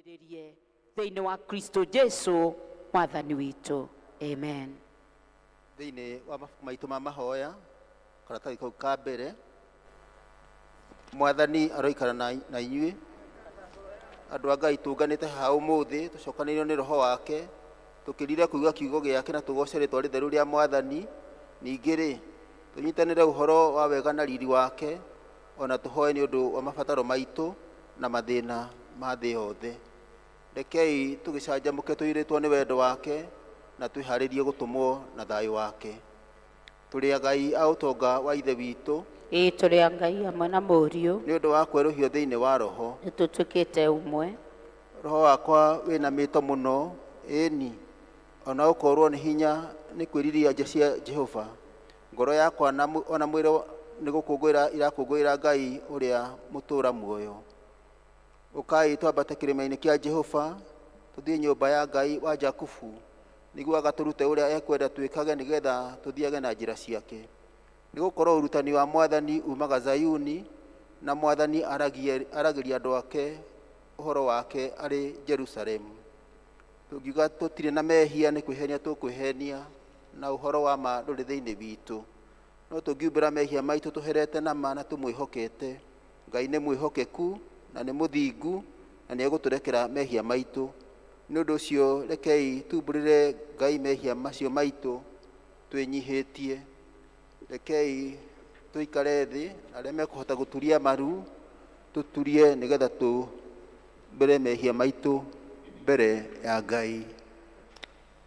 tũkirĩrĩrie thĩinĩ wa Kristo Jesu mwathani witũ. Amen. Thĩinĩ wa mabuku maitũ ma mahoya karatathi kau ka mbere, mwathani aroikara na inyuĩ. Andũ a Ngai tũnganĩte haha ũmũthĩ tũcokanĩrĩirio nĩ roho wake tũkĩrire kuuga kiugo gĩake na tũgoce rĩtwa rĩtheru rĩa mwathani. Ningĩ-rĩ, tũnyitanĩre ũhoro wa wega na riri wake, ona tũhoe nĩ ũndũ wa mabataro maitũ na mathĩna ma thĩ yothe. Rekei tũgĩcanjamũke tũirĩtwo nĩ wendo wake na twĩharĩrie gũtũmwo na thayũ wake. Tũrĩ Ngai a ũtonga wa ithe witũ, tũrĩ Ngai hamwe na mũriũ, nĩ ũndũ wa kwerũhio thĩinĩ wa roho. nĩtũtuĩkĩte ũmwe. Roho wakwa wĩna mĩto mũno, ĩni ona ũkorwo nĩ hinya nĩ kwĩriria nja cia Jehova. Ngoro yakwa ona mwĩrĩ nĩ gũkũngũĩra irakũngũĩra Ngai ũrĩa mũtũũra muoyo. Ũkai twambate kĩrĩma-inĩ kĩa Jehova, tũthiĩ nyũmba ya Ngai wa Jakubu, nĩguo agatũrute ũrĩa ekwenda twĩkage, nĩgetha tũthiage na njĩra ciake. Nĩgũkorwo ũrutani wa mwathani umaga Zayuni, na mwathani aragĩria andũ ake ũhoro wake arĩ Jerusalemu. Tũngiuga tũtirĩ na mehia nĩ kwĩhenia tũkwĩhenia, na ũhoro wa ma ndũrĩ thĩinĩ witũ. No tũngiumbĩra mehia maitũ tũherete na ma na tũmwĩhokete, Ngai nĩ mwĩhokeku na nĩ mũthingu na nĩ egũtũrekera mehia maitũ. Nĩ ũndũ ũcio rekei tumbũrĩre Ngai mehia macio maitũ twĩnyihĩtie. Rekei tũikare thĩ, arĩa mekũhota gũturia maru tũturie, nĩgetha tũmbere mehia maitũ mbere ya Ngai.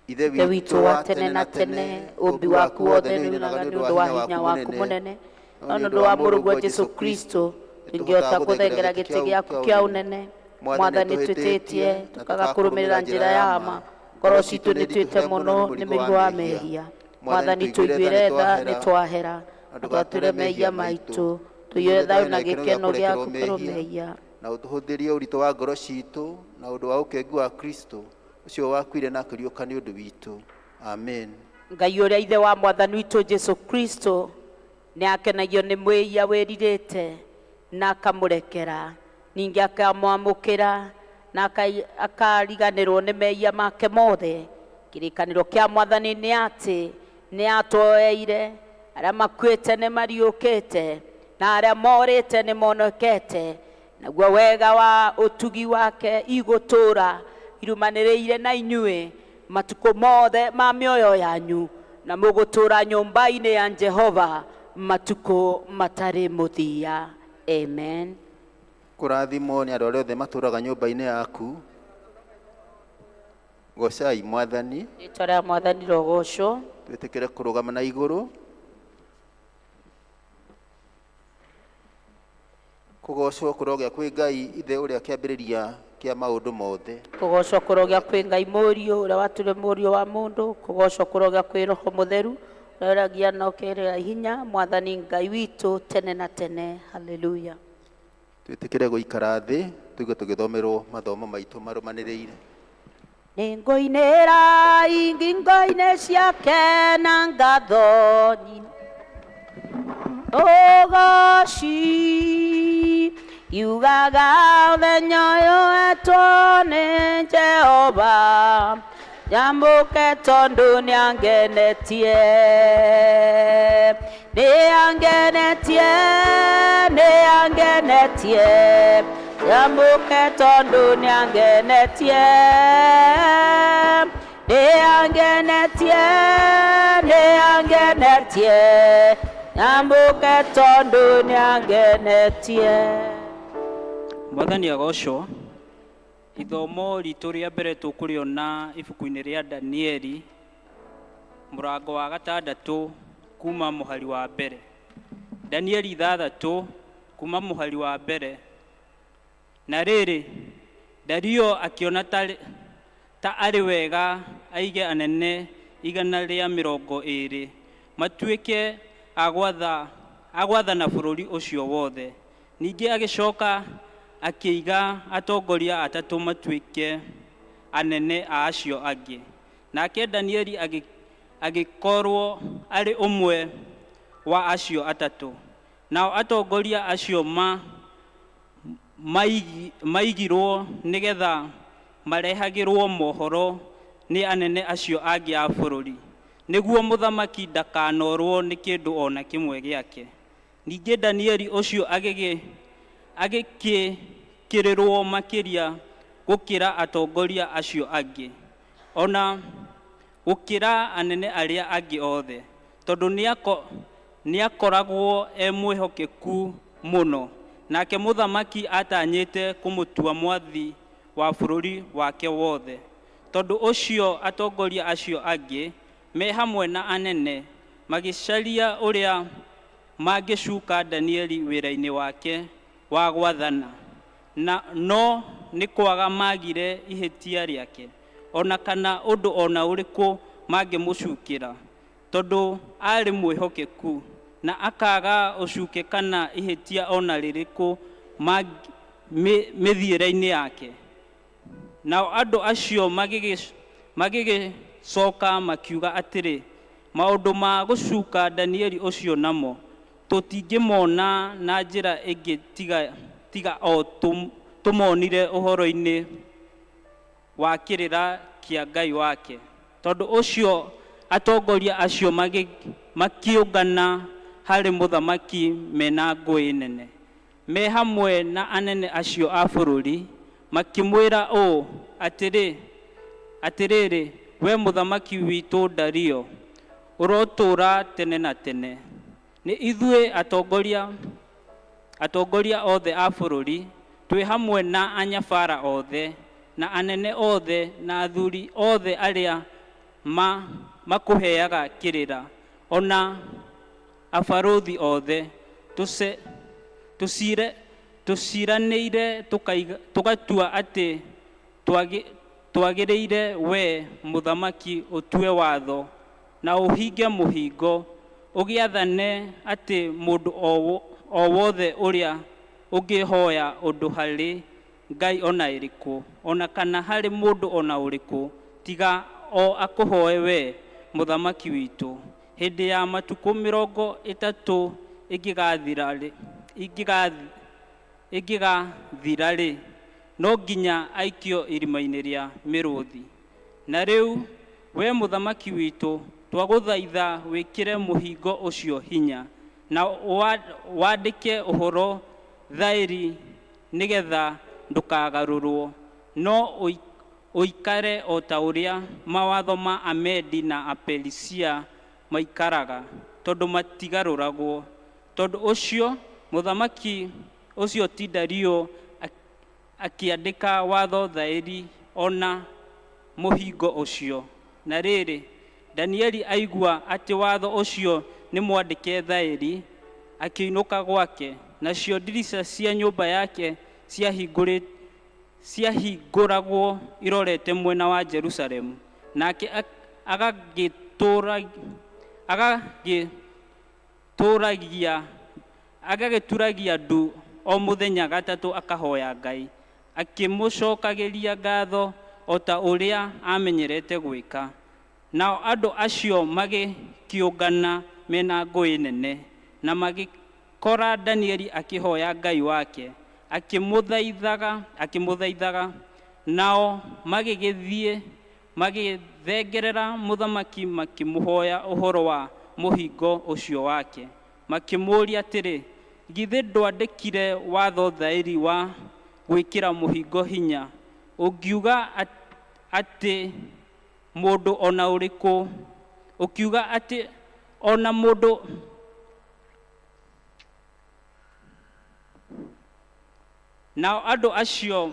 Ithe witũ wa tene na tene, ũmbi waku wothe nĩ ũinaga nĩ ũndũ wa hinya waku mũnene, no nĩ ũndũ wa Mũrũgwo Jesũ Kristo tũngĩhota gũthengera gĩtĩ gĩaku kĩa ũnene. Mwathani twĩtĩtie tũkaga kũrũmĩrĩra njĩra ya ma, ngoro citũ nĩ twĩte mũno nĩ mĩrigo wa mehia. Mwathani tũiguĩre tha nĩ twahera, na twatũre mehia maitũ, tũiyũre thayũ na gĩkeno gĩaku kũrũmĩrĩria, na ũtũhũthĩrie ũritũ wa ngoro citũ na ũndũ wa ũkengu wa Kristo ũcio wakuire na akĩriũka nĩ ũndũ witũ. Amen. Ngai ũrĩa ithe wa mwathani witũ Jesũ Kristo nĩ akenagio nĩ mwĩhia wĩrirĩte na akamũrekera, ningĩ akamwamũkĩra na akariganĩrwo nĩ mehia make mothe. Kĩrĩkanĩro kĩa mwathani nĩ atĩ nĩ atoeire, arĩa makuĩte nĩ mariũkĩte na arĩa morĩte nĩ monekete, naguo wega wa ũtugi wake igũtũũra irumanĩrĩire na inyuĩ matukũ mothe ma mĩoyo yanyu, na mũgũtũũra nyũmba-inĩ ya Jehova matukũ matarĩ mũthia. Amen. Kũrathimwo nĩ andũ arĩa othe matũũraga nyũmba-inĩ yaku. Gocai mwathani. Rĩĩtwa rĩa mwathani rogocwo. Twĩtĩkĩre kũrũgama na igũrũ. Kũgocwo kũrogĩa kwĩ Ngai ithe ũrĩa kĩambĩrĩria kĩa maũndũ mothe. Kũgocwo kũrogĩa kwĩ Ngai mũriũ ũrĩa watũire mũriũ wa mũndũ. Kũgocwo kũrogĩa kwĩ Roho Mũtheru ũrĩa ũragia na ũkĩrĩra hinya, mwathani Ngai witũ tene na tene. Haleluya. Twĩtĩkĩre gũikara thĩ tũigue tũgĩthomerwo mathomo maitũ marũmanĩrĩire. Nĩngũinĩra ingingo-inĩ ciake na ngatho ũgoci, yugaga ũthenya ũyũ wetwo nĩ Jehova, nyambũke tondũ nĩangenetie, nĩangenetie, nĩangenetie, nyambũke tondũ nĩangenetie, nĩangenetie, nĩangenetie, nyambũke tondũ nĩangenetie. Mwathani agocwo. Ithomo ritũ rĩa mbere tũkũrĩona ibuku-inĩ rĩa Danieli mũrango wa 6 kuma mũhari wa mbere. Danieli 6 kuma mũhari wa mbere. Na rĩrĩ, Dario akĩona ta arĩ wega aige anene 120 matuĩke agwathana bũrũri ũcio wothe. Ningĩ agĩcoka akĩiga atongoria 3 matuĩke anene a acio angĩ. Nake Danieli agĩkorwo arĩ ũmwe wa acio 3. Nao atongoria acio maigirwo nĩgetha marehagĩrwo mohoro nĩ anene acio angĩ a bũrũri, nĩguo mũthamaki ndakanorwo nĩ kĩndũ ona kĩmwe gĩake. Ningĩ Danieli ũcio agĩkĩrĩrwo makĩria gũkĩra atongoria acio angĩ, ona gũkĩra anene arĩa angĩ othe, tondũ nĩakoragwo mwĩhokeku mũno, nake mũthamaki atanyĩte kũmũtua mwathi wa bũrũri wake wothe. Tondũ ũcio atongoria acio angĩ me hamwe na anene magĩcaria ũrĩa mangĩcuka Danieli wĩra-inĩ wake wa gwathana, no nĩ kwaga magire ihĩtia rĩake, ona kana ũndũ ona ũrĩkũ mangĩmũcukĩra, tondũ arĩ mwĩhokeku na akaga ũcuke kana ihĩtia ona rĩrĩkũ mĩthiĩre-inĩ yake. Nao andũ acio magĩgĩcoka makiuga atĩrĩ, maũndũ ma gũcuka Danieli ũcio namo tũtingĩmona na njĩra ĩngĩ tiga o tũmonire ũhoro-inĩ wa kĩrĩra kĩa Ngai wake. Tondũ ũcio atongoria acio makĩũngana harĩ mũthamaki mena ngũĩ nene, me hamwe na anene acio a bũrũri, makĩmwĩra ũũ atĩrĩrĩ, we mũthamaki witũ Dario, ũrotũũra tene na tene. Nĩ ithuĩ atongoria othe a bũrũri, twĩ hamwe na anyabara othe na anene othe na athuri othe arĩa makũheaga kĩrĩra, ona abarũthi othe, tũciranĩire tũgatua atĩ twagĩrĩire we mũthamaki ũtue watho na ũhinge mũhingo, ũgĩathane atĩ mũndũ o wothe ũrĩa ũngĩhoya ũndũ harĩ Ngai ona ĩrĩkũ, ona kana harĩ mũndũ ona ũrĩkũ, tiga o akũhoe we mũthamaki witũ. Hĩndĩ ya matukũ 30 ĩngĩgathira-rĩ, no nginya aikio irima-inĩ rĩa mĩrũũthi. Na rĩu we mũthamaki witũ, twagũthaitha wĩkĩre mũhingo ũcio hinya na wandĩke ũhoro thaĩri nĩgetha ndũkagarũrwo, no ũikare o ta ũrĩa mawatho ma Amedi na Aperisia maikaraga, tondũ matigarũragwo. Tondũ ũcio mũthamaki ũcio ti Dario akĩandĩka watho thaĩri ona mũhingo ũcio. Na rĩrĩ, Danieli aigua atĩ watho ũcio nĩ mwandĩke thaĩri, akĩinũka gwake, nacio ndirica cia nyũmba yake ciahingũragwo irorete mwena wa Jerusalemu, nake agagĩturagia ndu o mũthenya gatatũ akahoya Ngai, akĩmũcokagĩria ngatho o ta ũrĩa amenyerete gwĩka. Nao andũ acio magĩkĩũngana mena ngũĩ nene, na magĩkora Danieli akĩhoya Ngai wake, akĩmũthaithaga, nao magĩgĩthiĩ magĩthengerera mũthamaki makĩmũhoya ũhoro wa mũhingo ũcio wake, makĩmũũria atĩrĩ, githĩ ndwandĩkire watho thaĩri wa gwĩkĩra mũhingo hinya, ũngiuga atĩ mũndũ ona ũrĩkũ, ũkiuga atĩ ona mũndũ nao andũ acio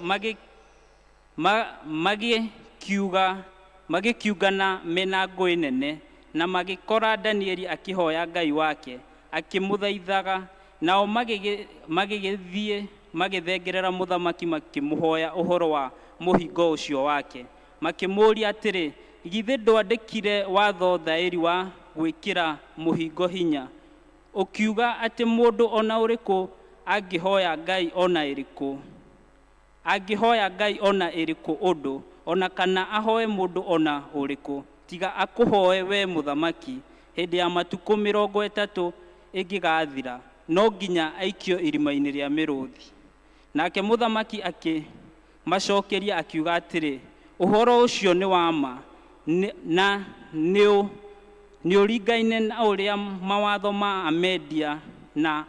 magĩkiugana mena ngũĩ nene, na magĩkora Danieli akĩhoya Ngai wake, akĩmũthaithaga, nao magĩgĩthiĩ magĩthengerera mũthamaki makĩmũhoya ũhoro wa mũhingo ũcio wake, makĩmũũria atĩrĩ, githĩ ndwandĩkire watho thaĩri wa gwĩkĩra mũhingo hinya, ũkiuga atĩ mũndũ ona ũrĩkũ angĩhoya Ngai ona ĩrĩkũ ũndũ, ona kana ahoe mũndũ ona ũrĩkũ, tiga akũhoe we mũthamaki, hĩndĩ ya matukũ 30 ĩngĩgathira, no nginya aikio irima-inĩ rĩa mĩrũũthi. Nake mũthamaki macokeria akiuga atĩrĩ, ũhoro ũcio nĩ wa ma na nĩ ũringaine na ũrĩa mawatho ma Amedia na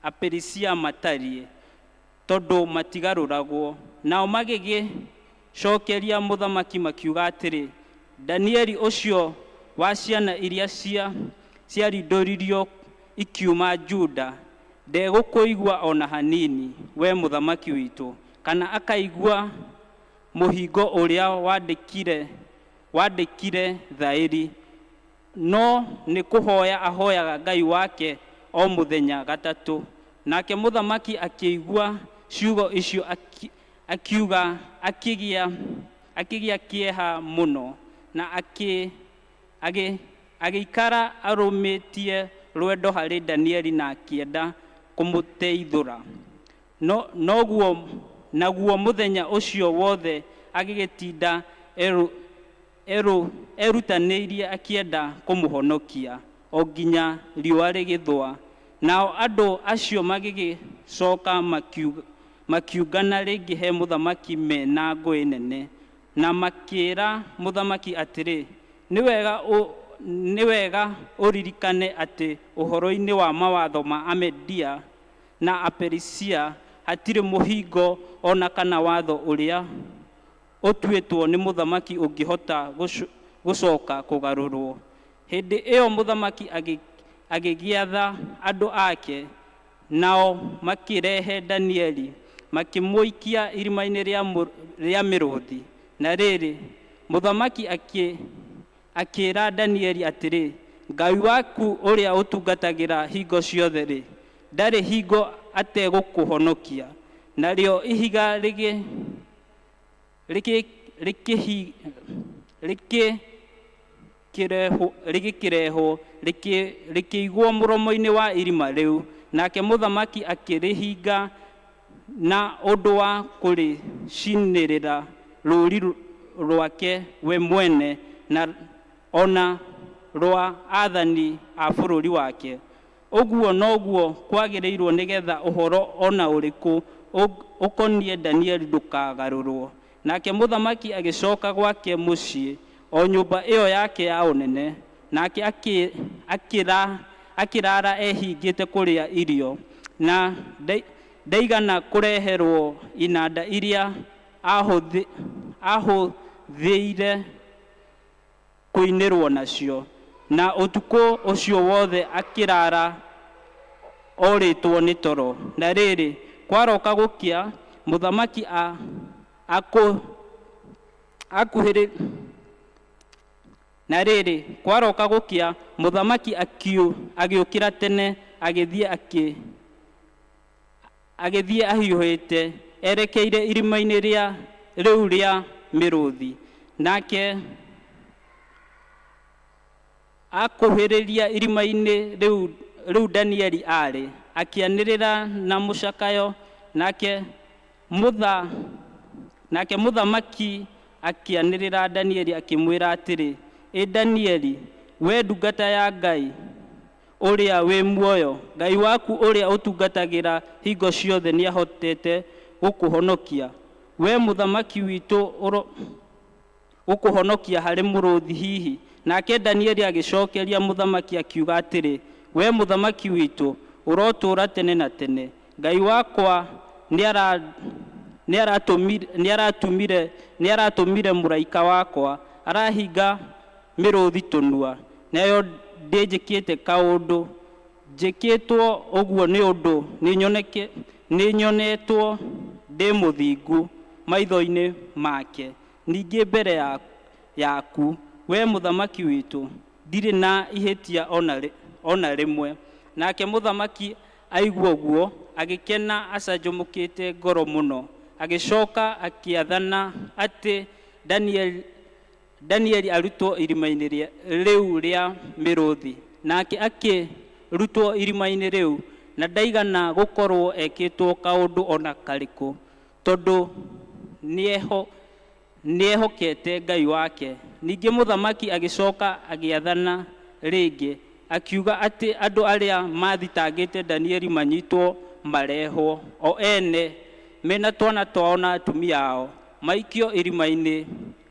Aperisia matariĩ, tondũ matigarũragwo. Nao magĩgĩcokeria mũthamaki makiuga atĩrĩ, Danieli ũcio wa ciana iria ciarindũririo ikiuma Juda ndegũkũigua ona hanini, we mũthamaki witũ, kana akaigua mũhingo ũrĩa wandĩkire thaĩri, no nĩ kũhoya ahoyaga Ngai wake o mũthenya gatatũ. Nake mũthamaki akĩigua ciugo icio akiuga, akĩgĩa kĩeha mũno, na agĩikara arũmĩtie rwendo harĩ Danieli na akĩenda kũmũteithũra. Naguo mũthenya ũcio wothe agĩgĩtinda erutanĩirie akĩenda kũmũhonokia o nginya riũa rĩgĩthũa. Nao andũ acio magĩgĩcoka makiungana rĩngĩ he mũthamaki mena ngũĩ nene, na makĩĩra mũthamaki atĩrĩ, nĩ wega ũririkane atĩ ũhoro-inĩ wa mawatho ma Amedia na Aperisia hatirĩ mũhingo ona kana watho ũrĩa ũtuĩtwo nĩ mũthamaki ũngĩhota gũcoka kũgarũrwo. Hĩndĩ ĩyo mũthamaki agĩgĩatha andũ ake, nao makĩrehe Danieli makĩmũikia irima-inĩ rĩa mĩrũũthi. Na rĩrĩ, mũthamaki akĩĩra Danieli atĩrĩ, Ngai waku ũrĩa ũtungatagĩra hingo ciothe-rĩ, ndarĩ hingo ategũkũhonokia. Narĩo ihiga rĩgĩkĩrehwo rĩkĩigwo mũromo-inĩ wa irima rĩu. Nake mũthamaki akĩrĩhinga na ũndũ wa kũrĩcinĩrĩra rũũri rwake we mwene na ona rwa athani a bũrũri wake. Ũguo noguo kwagĩrĩirwo nĩgetha ũhoro ona ũrĩkũ ũkoniĩ Danieli ndũkagarũrwo. Nake mũthamaki agĩcoka gwake mũciĩ o nyũmba ĩyo yake ya ũnene, nake akĩrara ehingĩte kũrĩa irio, na ndaigana kũreherwo inanda iria ahũthĩire kũinĩrwo nacio. Na ũtukũ ũcio wothe akĩrara orĩtwo nĩ toro. Na rĩrĩ, kwaroka gũkĩa, mũthamaki agĩũkĩra tene agĩthiĩ ahiũhĩte erekeire irima-inĩ rĩu rĩa mĩrũũthi. Nake akuhĩrĩria irima-inĩ rĩu Danieli arĩ, akĩanĩrĩra na mũcakayo. Nake mũthamaki akĩanĩrĩra Danieli akĩmwĩra atĩrĩ, Danieli, we ndungata ya Ngai ũrĩa wĩ muoyo, Ngai waku ũrĩa ũtungatagĩra hingo ciothe nĩahotete gũkũhonokia. We mũthamaki witũ ũkũhonokia harĩ mũrũũthi hihi? Nake Danieli agĩcokeria mũthamaki akiuga atĩrĩ, we mũthamaki witũ ũrotũũra tene na tene. Ngai wakwa nĩaratũmire mũraika wakwa arahinga mĩrũũthi tũnua, nayo ndĩnjĩkĩte kaũndũ. Njĩkĩtwo ũguo nĩ ũndũ nĩnyonetwo ndĩ mũthingu maitho-inĩ make. Ningĩ mbere yaku, we mũthamaki witũ, ndirĩ na ihĩtia ona rĩmwe. Nake mũthamaki aigua ũguo agĩkena acanjũmũkĩte ngoro mũno. Agĩcoka akĩathana atĩ Danieli arutwo irima-inĩ rĩu rĩa mĩrũũthi. Nake akĩrutwo irima-inĩ rĩu, na ndaigana gũkorwo ekĩtwo kaũndũ ona karĩkũ, tondũ nĩehokete Ngai wake. Ningĩ mũthamaki agĩcoka agĩathana rĩngĩ, akiuga atĩ andũ arĩa mathitangĩte Danieli manyitwo marehwo o ene mena twana twao na atumia ao maikio irima-inĩ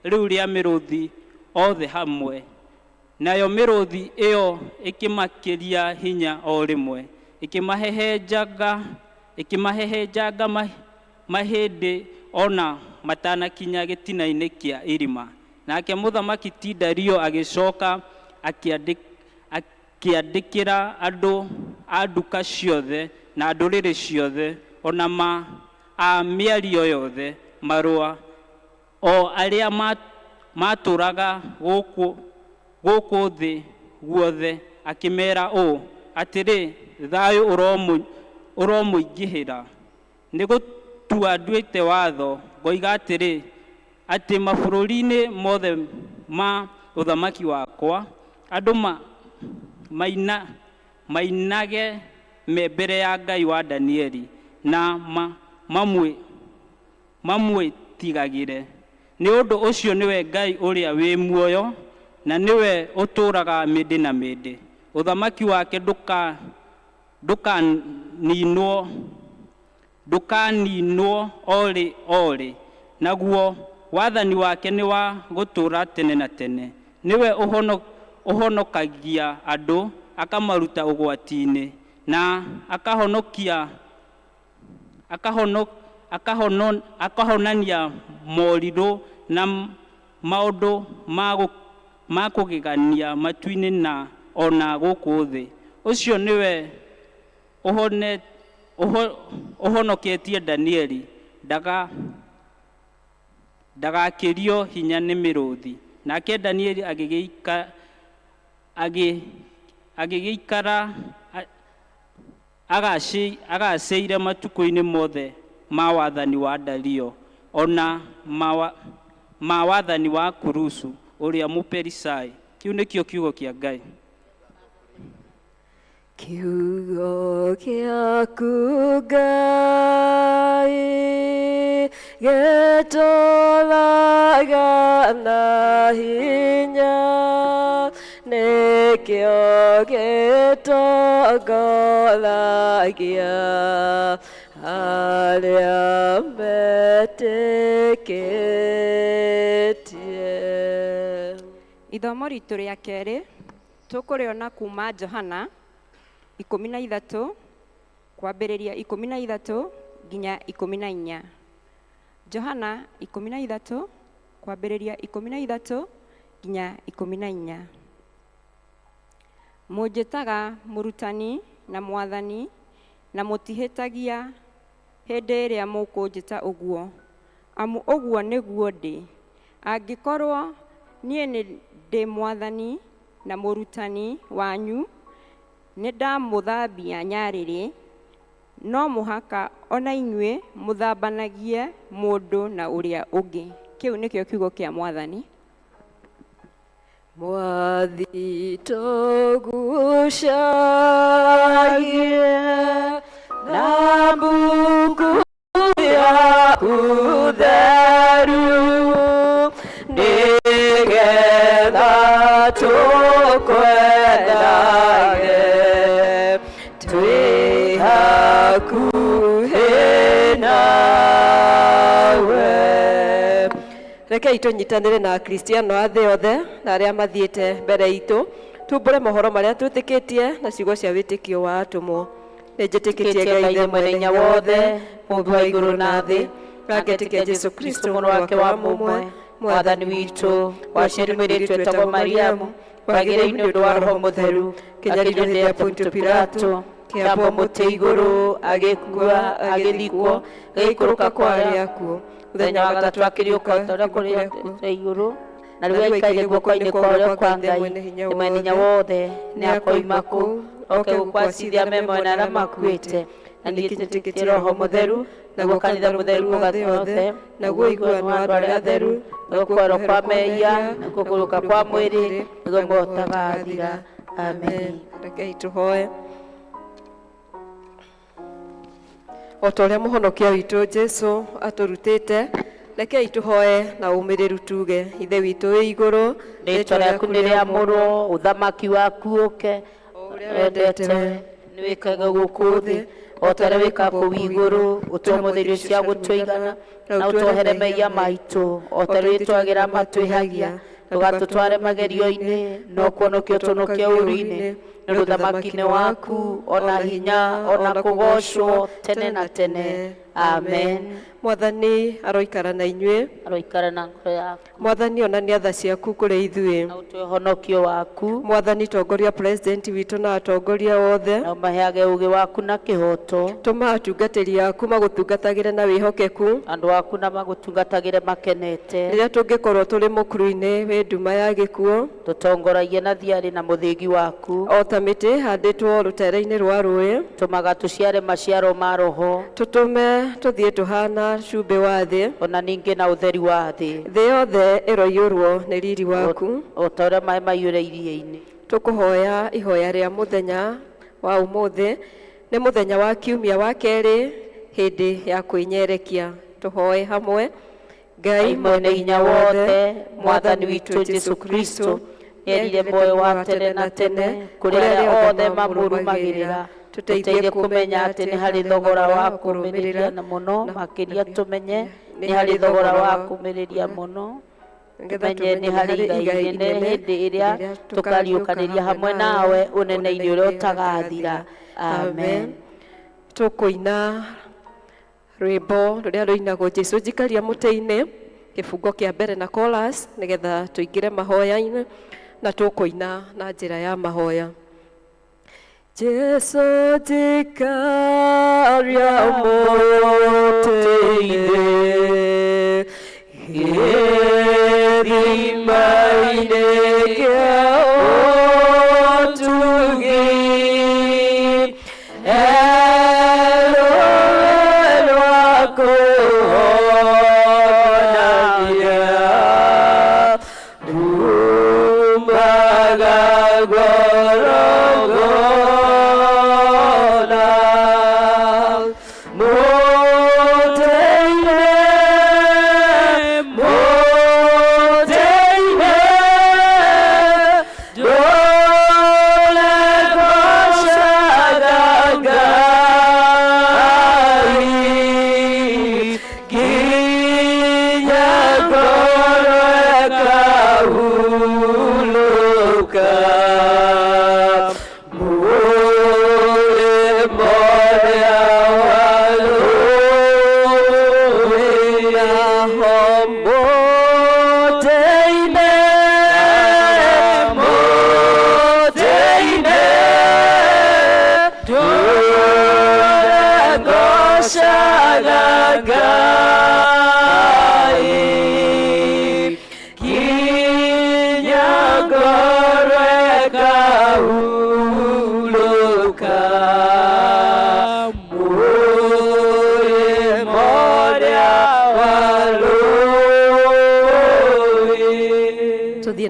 rĩu rĩa mĩrũthi othe hamwe. Nayo mĩrũthi ĩyo ĩkĩmakĩria hinya o rĩmwe, ĩkĩmahehenjanga mahĩndĩ ona matanakinya gĩtina-inĩ kĩa irima. Nake mũthamaki ti Dario agĩcoka akĩandĩkĩra andũ a nduka ciothe na ndũrĩrĩ ciothe ona a mĩario yothe marũa, o arĩa matũraga gũkũ thĩ guothe, akĩmera ũũ atĩrĩ, thayũ ũromũingĩhĩra. Nĩ gũtua nduĩte watho ngoiga atĩrĩ, atĩ mabũrũri-inĩ mothe ma ũthamaki wakwa andũ mainage mbere ya Ngai wa Danieli na mamwĩtigagĩre. Nĩ ũndũ ũcio nĩwe Ngai ũrĩa wĩ muoyo na nĩwe ũtũraga mĩndĩ na mĩndĩ. Ũthamaki wake ndũkaninwo orĩ, naguo wathani wake nĩ wa gũtũra tene na tene. Nĩwe ũhonokagia andũ akamaruta ũgwati-inĩ na akahonania morirũ na maũndũ ma kũgegania matu-inĩ na ona gũkũ thĩ. Ũcio nĩwe ũhonoketie Danieli ndagakĩrio hinya nĩ mĩrũthi. Nake Danieli agĩgĩikara agacĩire matukũ-inĩ mothe ma wathani wa Dario ona ma wathani wa Kurusu ũrĩa Mũperisai. Kĩu nĩkĩo kiugo kĩa Ngai. Kiugo gĩaku Ngai gĩtũũraga na hinya, nĩkĩo gĩtongoragia arĩa metĩkĩtie. Ithomo ritũ rĩa kerĩ tũkũrĩona kuma Johana 13 kwambĩrĩria 13 nginya 14. Johana 13 kwambĩrĩria 13 nginya 14. Mũnjĩtaga mũrutani na mwathani na mũtihĩtagia hĩndĩ ĩrĩa mũkũnjĩta ũguo, amu ũguo nĩguo ndĩ. Angĩkorwo niĩ ndĩ mwathani na mũrutani wanyu, nĩndamũthambia nyarĩrĩ, no mũhaka ona inyuĩ mũthambanagie mũndũ na ũrĩa ũngĩ. Kĩu nĩkĩo kiugo kĩa Mwathani. Mwathi tũgucagie na mbuku yaku theru, nĩgetha tũkwendage twĩ hakuhĩ nawe. Rekei tũnyitanĩre na Akristiano a thĩ yothe na arĩa mathiĩte mbere itũ tumbũre mohoro marĩa twĩtĩkĩtie na ciugo cia wĩtĩkio wa atũmwo. Nĩnjĩtĩkĩtie Ngai Ithe Mwene wothe, Mũmbi wa igũrũ na thĩ, na ngetĩkia Jesũ Kristo mũrũ wake wa mũmwe, mwathani witũ, waciari mũirĩtu wetagwo Mariamu, wagĩrĩirwo nĩ ũndũ wa Roho Mũtheru, kĩnyariirwo hĩndĩ ya Pontio Pilato, kĩambwo mũtĩ igũrũ, agĩkua, agĩthikwo, agĩikũrũka kwa arĩa akuũ, mũthenya wa gatatũ akĩriũka kũrĩ igũrũ, na rĩu aikarĩire guoko-inĩ kwa ũrĩo kwa Ngai Mwene hinya wothe, nĩ akoima kũu oke gũkwacithia me mwena arĩa makuĩte. Na nĩnjĩtĩkĩtie Roho Mũtheru, naguo kanitha mũtheru ũgatothe, naguo iguano wa andũ arĩa atheru, naguo kũarwo kwa mehia, na kũgũrũka kwa mwĩrĩ, naguo mũtagathira. Amen. Rekei tũhoe. O ta ũrĩa mũhonokia witũ Jesũ atũrutĩte, rekei tũhoe na ũmĩrĩru tuge: Ithe witũ wĩ igũrũ, rĩĩtwa rĩaku nĩ rĩamũrwo, ũthamaki waku ũke, wendete nĩ wĩkage gũkũ thĩ o ta ũrĩa wĩkaga kũu igũrũ, ũtũmũthĩrie cia gũtũigana na ũtwehere mehia maitũ, o ta ũrĩa twagĩra matwĩhagia, ndũgatũtware magerio-inĩ, no kuonokia ũtũnokie ũũru-inĩ, nĩ ũndũ ũthamaki-nĩ waku, ona hinya, ona kũgocwo tene na tene. Amen. Mwathani aroikara na inyuĩ. Aroikara na ngoro yaku. Mwathani onania tha ciaku kũrĩ ithuĩ. Na ũtue ũhonokio waku. Mwathani tongoria president witũ na atongoria othe. Na ũmaheage ũũgĩ waku na kĩhoto. Tũma atungatĩri aku magũtungatagĩre na wĩhokeku. Andũ aku na magũtungatagĩre makenete. Rĩrĩa tũngĩkorwo tũrĩ mũkuru-inĩ wĩ nduma ya gĩkuũ. Tũtongoragie na thiarĩ na mũthĩgi waku. O ta mĩtĩ handĩtwo rũtere-inĩ rwa rũĩ. Tũmaga tũciare maciaro ma roho. Tũtũme tũthiĩ tũhana cumbĩ wa thĩ. Ona ningĩ na ũtheri wa thĩ. Thĩ yothe ĩroiyũrwo nĩ riri waku. O ta ũrĩa maĩ maiyũre iria-inĩ. Tũkũhoya ihoya rĩa mũthenya wa ũmũthĩ. Nĩ mũthenya wa kiumia wa kerĩ hĩndĩ ya kwĩnyerekia. Tũhoe hamwe. Ngai mwene hinya wothe, Mwathani witũ Jesũ Kristo, nĩerire muoyo wa tene na tene kũrĩ arĩa othe mamũrũmagĩrĩra. Tũteithie kũmenya atĩ nĩ harĩ thogora wa kũrũmĩrĩria na mũno, makĩria tũmenye nĩ harĩ thogora wa kũrũmĩrĩria mũno. Tumenye nĩ harĩ igai inene hĩndĩ ĩrĩa tũkariũkanĩria hamwe nawe ũnene-inĩ ũrĩa ũtagathira. Amen. Tũkũina rwĩmbo rũrĩa rũinagwo Jesũ njikaria mũtĩ-inĩ, kĩbungo kĩa mbere na chorus, nĩgetha tũingĩre mahoya-inĩ na tũkũina na njĩra ya mahoya. Jesũ njikaria mũtĩ-inĩ, gĩthima-inĩ kĩa ũtugi, rũĩ rwa kũhonania, ndumaga Golgotha.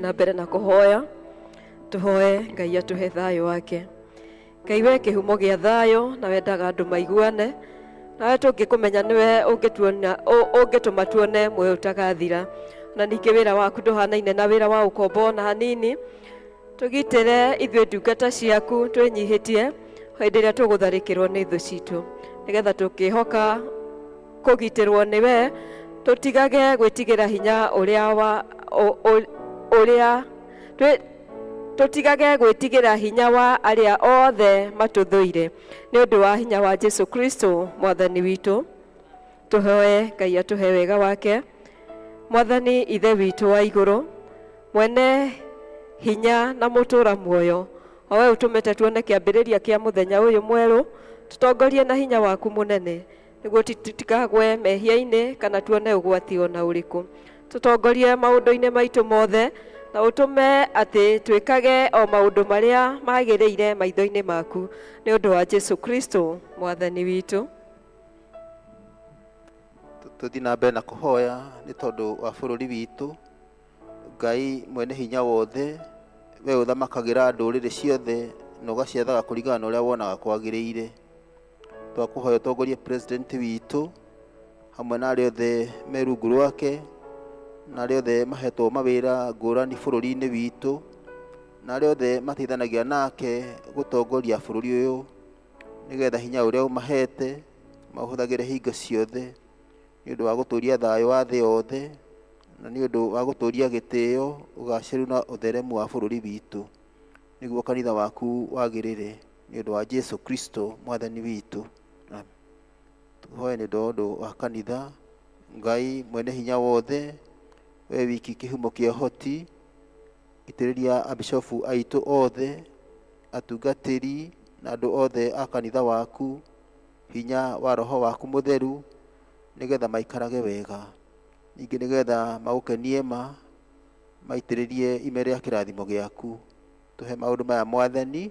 Na mbere na kũhoya tũhoe Ngai atũhe thayũ wake. Ngai we kĩhumo gĩa thayũ, na wendaga andũ maiguane, nawe tũngĩkũmenya nĩwe ũngĩtũma tuone muoyo ũtagathira. Na ningĩ wĩra waku ndũhanaine na wĩra wa ũkombo na hanini. Tũgitĩre ithuĩ ndungata ciaku twĩnyihĩtie hĩndĩ ĩrĩa tũgũtharĩkĩrwo nĩ thũ citũ, nĩgetha tũkĩhoka kũgitĩrwo nĩwe, tũtigage gwĩtigĩra hinya tũtigage gwĩtigĩra hinya wa arĩa othe matũthũire, nĩ ũndũ wa hinya wa Jesũ Kristo Mwathani witũ. Tũhoe Ngai atũhe wega wake. Mwathani ithe witũ wa igũrũ, mwene hinya na mũtũra muoyo, o we ũtũmĩte tuone kĩambĩrĩria kĩa mũthenya ũyũ mwerũ, tũtongorie na hinya waku mũnene, nĩguo tutikagwe mehia-inĩ kana tuone ũgwati ona ũrĩkũ. Tũtongorie maũndũ-inĩ maitũ mothe, na ũtũme atĩ twĩkage o maũndũ marĩa magĩrĩire maitho-inĩ maku, nĩ ũndũ wa Jesũ Kristo Mwathani witũ. Tũthiĩ na mbere na kũhoya nĩ tondũ wa bũrũri witũ. Ngai mwene hinya wothe, we ũthamakagĩra ndũrĩrĩ ciothe na ũgaciathaga kũringana na ũrĩa wonaga kwagĩrĩire. Twakũhoya ũtongorie president witũ hamwe na arĩa othe me rungu rwake, na arĩa othe mahetwo mawĩra ngũrani bũrũri-inĩ witũ, na arĩa othe mateithanagia nake gũtongoria bũrũri ũyũ. nigetha hinya uria umahete mahuthagire hingo ciothe ni undu wa guturia thayo wa thi yothe na ni undu wa guturia gitio ugaciru na utheremu wa bururi witu niguo kanitha waku wagirire ni undu wa Jesu Kristo mwathani witu. Tuhoe ni undu wa kanitha. Ngai mwene hinya wothe we wiki kihumo kia hoti itiriria abishofu aitu othe atungatiri na andu othe a kanitha waku hinya wa roho waku mutheru nigetha maikarage wega ningi nigetha magukenie maitiririe ime ria kirathimo giaku. Tuhe maundu maya mwathani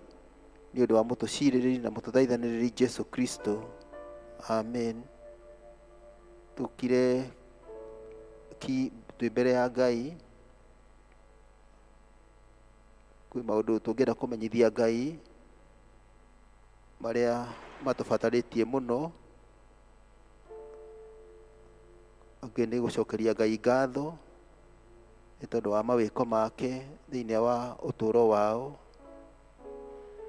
ni undu wa mutuciriri na mututhaithaniriri Jesu Kristo. Amen. Tukire ki twi mbere ya Ngai kwi maundu tungenda kumenyithia Ngai maria matubataritie muno. Ngene gucokeria Ngai ngatho ni tondu wa mawiko make thiini wa uturo wao,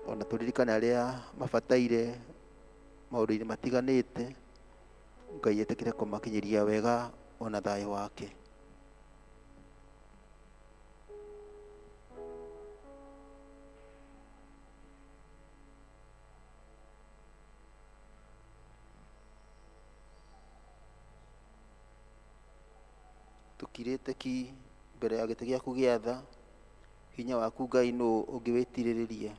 ona turirikane aria mabataire maundu-ini matiganite. Ngai etekire kumakinyiria wega ona thayo wake. Tukirite ki mbere ya gite giaku giatha hinya waku Ngai no ungiwitiriririe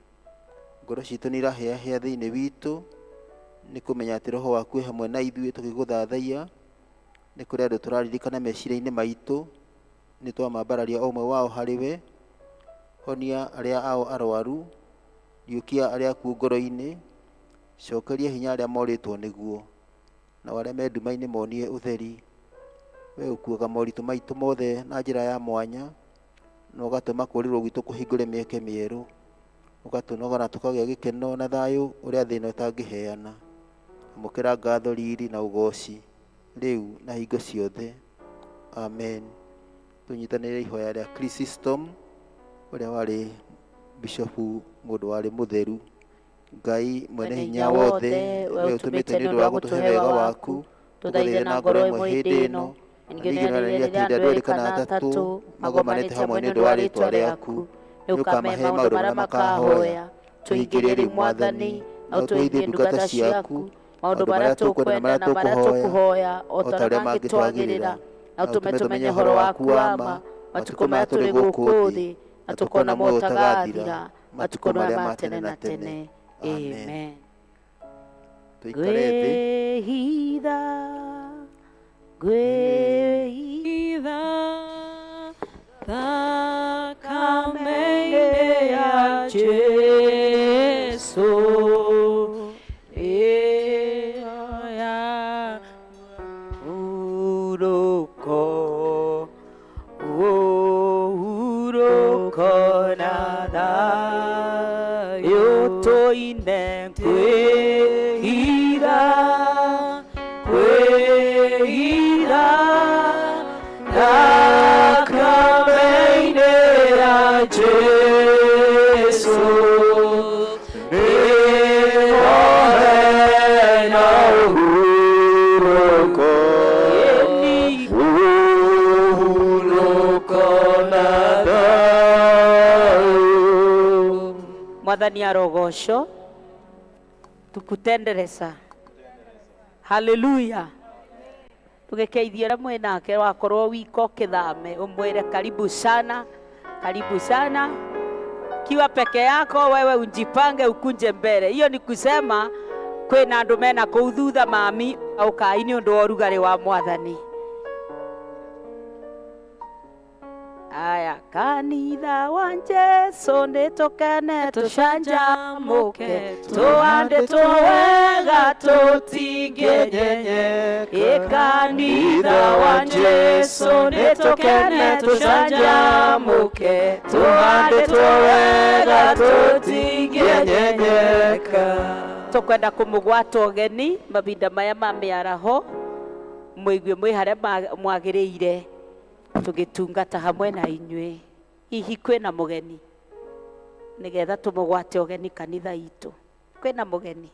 ngoro citu ni irahea thiini witu ni kumenya ati roho waku hamwe na ithuĩ tukiguthathaia ni kuri andu turaririkana meciria-ini maitu ni twamambararia omwe wao hariwe. Honia aria ao arwaru, riukia aria aku ngoro-ini, cokeria hinya aria moritwo niguo na aria me nduma-ini monie utheri. We ukuaga moritu maitu mothe na njira ya mwanya na ugatuma kurirwo gwitu kuhingure mieke mieru, ugatunogora tukagia gikeno na thayo uria thina utangiheana. Amukira ngatho riri na ugoci riu na hingo ciothe. Amen. Tunyitanire ihoya ria Chrysostom uria wari bishopu mundu wari mutheru. Ngai mwene hinya wothe we utumite ni undu wa gutuhe wega waku tuthaithe na ngoro imwe hindi ino ngigereria andu eri kana atatu magomanite hamwe ni undu wa ritwa riaku niukamahe maundu maria makahoya tuingirie mwathani na utuithie ndungata ciaku maundu maria tukwenda na maria tukuhoya o ta uria mangitwagirira na utume tumenye horo waku wa ma matuko maya turi guku thi na tukona muoyo utagathira matuko maria ma tene na tene. Amen. Tuikare thi. Gwehitha thakame ya Jesu ya uruko na thayo toine gwehitha thakame ya Jesu Mwathani arogocwo tukutendereza. Haleluya. Tugekeithie ra mwenake wakorwo wiko kithame umwire karibu sana, karibu sana. Kiwa peke yako wewe unjipange ukunje mbele. Hiyo ni kusema kwina andu mena kuu thutha mami au kai ni undu wa urugari wa Mwathani. Aya kanitha wa Jesu nitukene tucanjamuke tuande tuwega tutingenyenye. Kanitha wa Jesu nitukene tucanjamuke tuande tuwega tutingenyenyeka. Tukwenda kumugwata ugeni mavinda maya ma miaraho mwigue mwi haria mwagiriire tugitungata hamwe na inywe. Hihi kwina mugeni nigetha tumugwate ugeni kanitha itu? Kwina mugeni?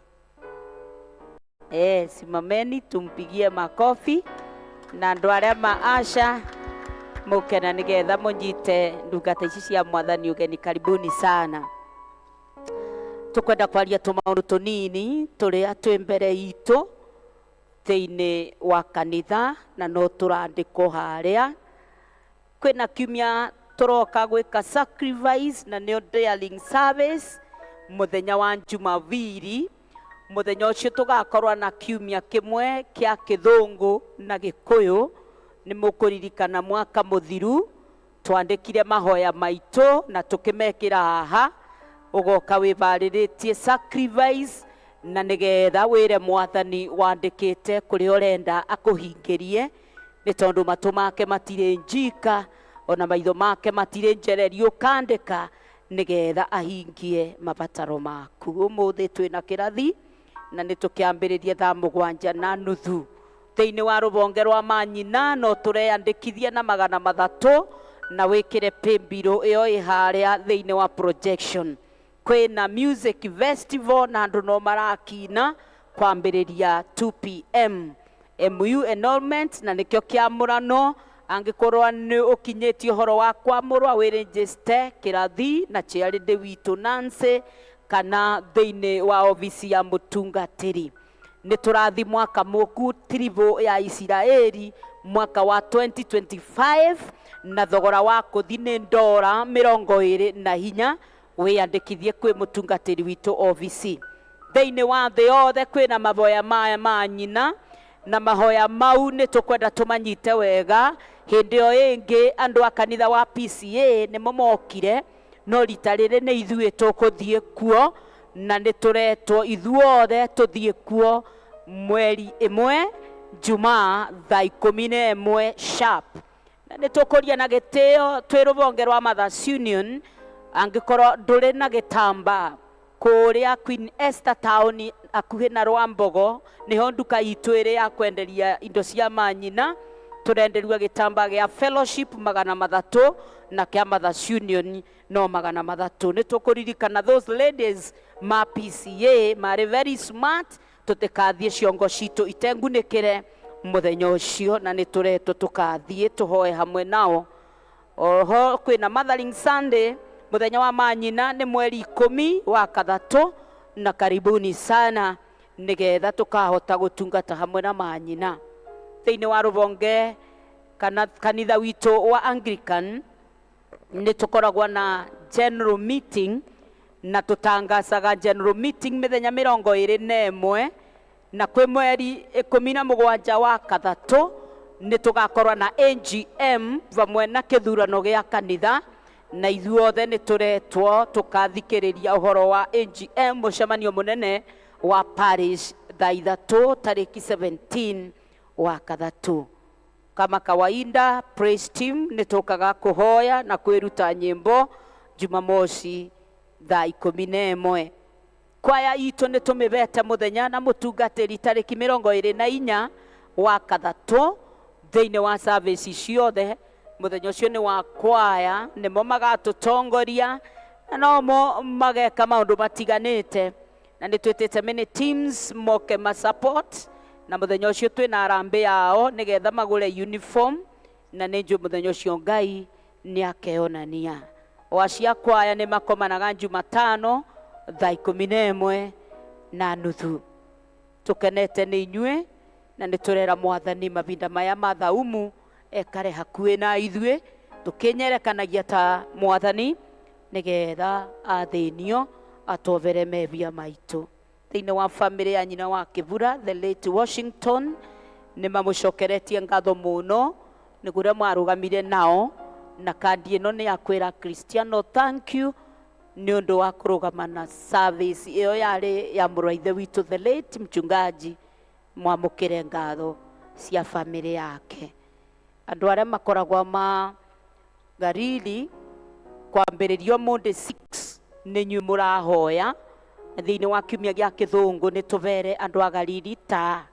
Simameni tumpigie makofi na andũ arĩa maasha mũkena nĩgetha mũnyite ndungata ici cia Mwathani ũgeni. Karibuni sana. Tukwenda kwaria tũmaũndũ tũnini tũrĩa twĩ mbere itũ thĩinĩ wa kanitha na no tũrandĩkwo harĩa. Kwĩna kiumia tũroka gwĩka sacrifice na nĩyo daring service mũthenya wa Jumapili. Mũthenya ũcio tũgakorwo na kiumia kĩmwe kĩa Gĩthũngũ na Gĩkũyũ. Nĩ mũkũririkana mwaka mũthiru twandĩkire mahoya maitũ na tũkĩmekĩra haha, ũgoka wĩbarĩrĩtie sacrifice na nĩgetha wĩre Mwathani wandĩkĩte kũrĩa ũrenda akũhingĩrie, nĩ tondũ matũ make matirĩ njika ona maitho make matirĩ njereri, ũkandĩka nĩgetha ahingie mabataro maku. Ũmũthĩ twĩna kĩrathi na nĩ tũkĩambĩrĩria thaa 7:30 thĩinĩ wa rũbonge rwa manyina. No tũreandĩkithia na 300 na wĩkĩre paybill ĩyo ĩharĩa thĩinĩ wa projection. Kwĩna music festival na andũ no marakina kwambĩrĩria 2 p.m. MU enrollment na nĩkĩo kĩamũrano. Angĩkorwo nĩ ũkinyĩtie ũhoro wa kwamũrwa wĩrĩnjĩste kĩrathi na charity witũ Nancy kana thĩinĩ wa ofisi ya mũtungatĩri. Nĩ tũrathi mwaka mũku tribo ya Isiraeli mwaka wa 2025 na thogora wa kũthi nĩ $24. Wĩandĩkithie kwĩ mũtungatĩri witũ ofisi. Thĩinĩ wa thĩ yothe kwĩna mahoya maya ma nyina na mahoya mau nĩ tũkwenda tũmanyite wega. Hĩndĩ o ĩngĩ andũ a kanitha wa PCA nĩ momokire, no rita rĩrĩ nĩ ithuĩ tũkũthiĩ kuo na nĩ tũretwo ithuothe tũthiĩ kuo mweri 1 Jumaa thaa 11 sharp. Na nĩ tũkũria na gĩtĩo twĩ rũbonge rwa Mothers Union. Angĩkorwo ndũrĩ na gĩtamba kũrĩa Queen Esther Town akuhĩ na Rwambogo, nĩho nduka itũ ĩrĩ ya kwenderia indo cia manyina. Tũrenderia gĩtamba gĩa fellowship 300 na kĩa Mothers Union no 300. Nĩ tũkũririkana those ladies ma PCA marĩ very smart, tũtikathiĩ ciongo citũ itengunĩkĩre mũthenya ũcio na nĩ tũretwo tũkathiĩ tũhoe hamwe nao. Oho kwĩna Mothering Sunday mũthenya wa manyina nĩ mweri 10/3 na karibuni sana nĩgetha tũkahota gũtungata hamwe na manyina. Thĩinĩ wa rũbonge kana kanitha witũ wa Anglican nĩ tũkoragwo na general meeting na tũtangacaga general meeting mĩthenya 21 na kwĩ mweri 17/3 nĩ tũgakorwo na AGM vamwe na kĩthurano gĩa kanitha na ithuothe nĩ tũretwo tũkathikĩrĩria ũhoro wa AGM mũcemanio mũnene wa parish thaa 3 tarĩki 17/3. Kama kawaida praise team nĩ tũkaga kũhoya na kwĩruta nyĩmbo Jumamosi thaa 11. Kwaya itũ nĩ tũmĩbete mũthenya na mũtungatĩri tarĩki 24/3 thĩinĩ wa service ciothe. Mũthenya ũcio nĩ wa kwaya, nĩmo magatũtongoria na nomo mageka maũndũ matiganĩte na nĩ twĩtĩte many teams moke ma support. Na mũthenya ũcio twĩna arambĩ yao nĩgetha magũre uniform na nĩ njũ mũthenya ũcio Ngai nĩ akeonania. Wacia kwaya nĩ makomanaga Jumatano thaa 11:30. Tũkenete nĩ inyuĩ na nĩ tũrera Mwathani mavinda maya ma thaumu ekare hakuhĩ na ithuĩ tũkĩnyerekanagia ta Mwathani nĩgetha athĩnio atũbere mebia maitũ. Thĩinĩ wa family ya nyina wa Kĩbura the late Washington nĩ mamũcokeretie ngatho mũno nĩ kũrĩa mwarũgamire nao na kandi ĩno nĩ ya kwĩra Cristiano thank you nĩ ũndũ wa kũrũgama na service ĩyo yarĩ ya mũrũ wa ithe witũ the late mchungaji. Mwamũkĩre ngatho cia family yake. Andũ arĩa makoragwo ma Garili kwambĩrĩrio Monday 6 nĩ inyuĩ mũrahoya thĩinĩ wa kiumia gĩa Gĩthũngũ nĩ tũbere andũ a Garili ta.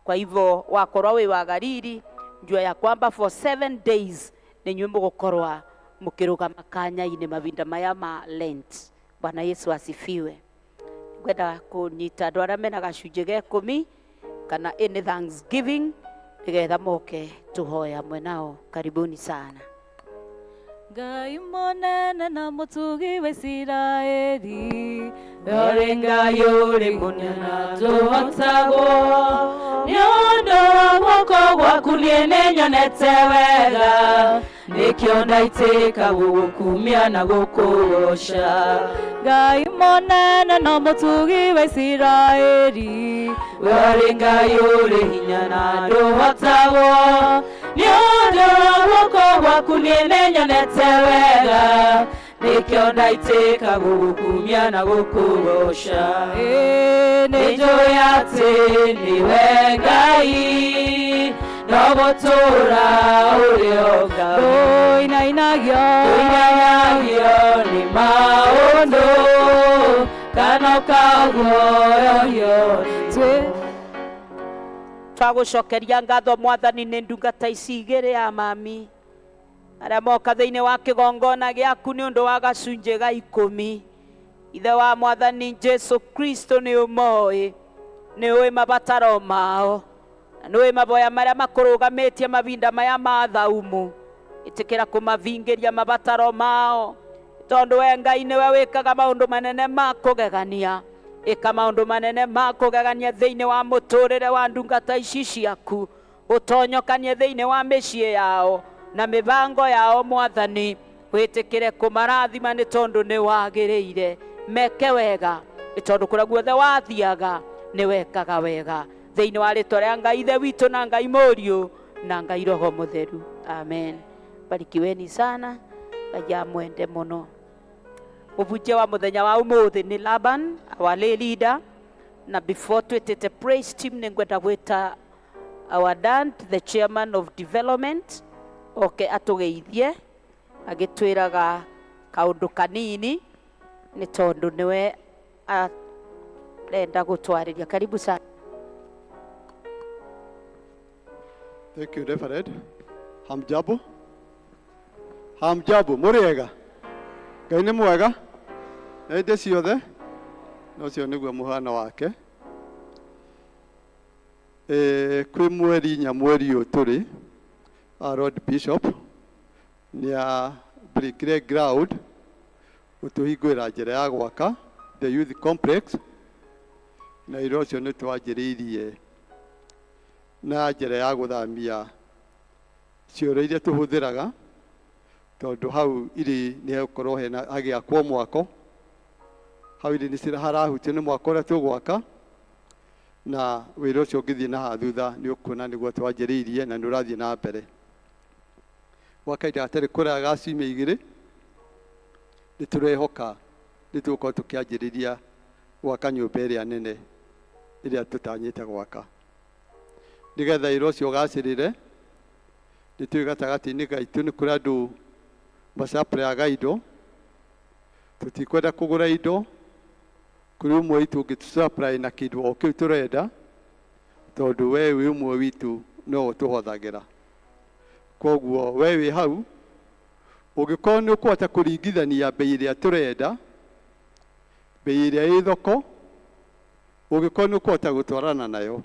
Kwa hivyo wakorwo wĩ wa Garili njua ya kwamba for 7 days nĩ inyuĩ mũgũkorwa mũkĩrũgama kanya-inĩ mavinda maya ma Lent. Bwana Yesu asifiwe. Ngwenda kũnyita andũ arĩa mena gacunjĩ ga 10 kana any thanksgiving nigetha moke tuhoya hamwe nao. Karibuni sana. Ngai munene na mutugi wa Isiraeli, Uri Ngai uri munene tuhotago, nĩũndũ wa guoko gwaku niĩ nĩnyonete wega, nĩkĩo ndaitĩka gũgũkumia na gũkũgoca. Ngai munene na mutugi wa Isiraeli, Uri Ngai uri hinya na ndũhotagwo, nĩũndũ wa guoko gwaku niĩ nĩnyonete wega, nĩkĩo ndaitĩka gũgũkumia na gũkũgoca. Nĩnjũĩ atĩ nĩwe Ngai, no gũtũũra ũrĩ o Ngai. Tũinainagio nĩ maũndũ, kana kaguoyohio. Twagũcokeria ngatho Mwathani nĩ ndungata ici igĩrĩ ya mami arĩa moka thĩinĩ wa kĩgongona gĩaku nĩ ũndũ wa gacunjĩ ga 10. Ithe wa Mwathani Jesu Kristo nĩ ũmoĩ, nĩ ũĩ mabataro mao, na nĩ ũĩ maboya marĩa makũrũgamĩtie mavinda maya ma thaumu. Ĩtĩkĩra kũmavingĩria mabataro mao, tondũ we Ngai nĩwe wĩkaga maũndũ manene ma kũgegania. Ĩka maũndũ manene ma kũgegania thĩinĩ wa mũtũrĩre wa ndungata ici ciaku, ũtonyokanie thĩinĩ wa mĩciĩ yao na mĩbango yao Mwathani. Wĩtĩkĩre kũmarathima nĩ tondũ nĩ wagĩrĩire. Meke wega nĩ tondũ kũrĩa guothe wathiaga nĩ wekaga wega. Thĩinĩ wa rĩtwa rĩa Ngai Ithe witũ na Ngai Mũriũ na Ngai Roho Mũtheru. Amen. Barikiweni sana. Ngai amwende mũno. Mũbunjia wa mũthenya wa ũmũthĩ nĩ Laban, our lay leader. Na before twĩtĩte praise team nĩ ngwenda gwĩta our dad, the chairman of development, oke atũgeithie agĩtwĩraga kaũndũ kanini nĩ tondũ nĩwe arenda gũtwarĩria. Karibu sana. Thank you, Reverend. Hamjambo. Hamjambo, mũrĩega. Ngai nĩ mwega. Na hĩndĩ ciothe na ũcio nĩguo mũhano wake. Kwĩ mweri nyamweri ũyũ tũrĩ, Lord Bishop nĩ breakire ground gũtũhingũrĩra njĩra ya gwaka the youth complex, na ira ũcio nĩ twanjĩrĩirie na njĩra ya gũthamia cioro iria tũhũthĩraga, tondũ hau irĩ nĩ hegũkorwo hagĩakwo mwako. Hau irĩ nĩ harahutio nĩ mwako ũrĩa tũgwaka, na wĩra ũcio ũngĩthiĩ na thutha nĩ ũkuona nĩguo twanjĩrĩirie na nĩ ũrathiĩ na mbere. Gwa kahinda gatarĩ kũraya ciumia 2 nĩ tũrehoka nĩ tũgũkorwo tũkĩanjĩrĩria gwaka nyũmba ĩrĩa nene ĩrĩa tũtanyĩte gwaka. Nĩgetha wĩra ũcio ũgacĩrĩre, nĩ tũĩ gatagatĩ-inĩ gaitũ nĩ kũrĩ andũ macapuraga indo. Tũtikwenda kũgũra indo, kũrĩ ũmwe witũ ũngĩtũsupply na kĩndũ o kĩu tũrenda, tondũ we wĩ ũmwe witũ no ũtũhothagĩra. Koguo we wĩ hau, ũngĩkorwo nĩ ũkũhota kũringithania bei ĩrĩa tũrenda, bei ĩrĩa ĩ thoko, ũngĩkorwo nĩ ũkũhota gũtwarana nayo,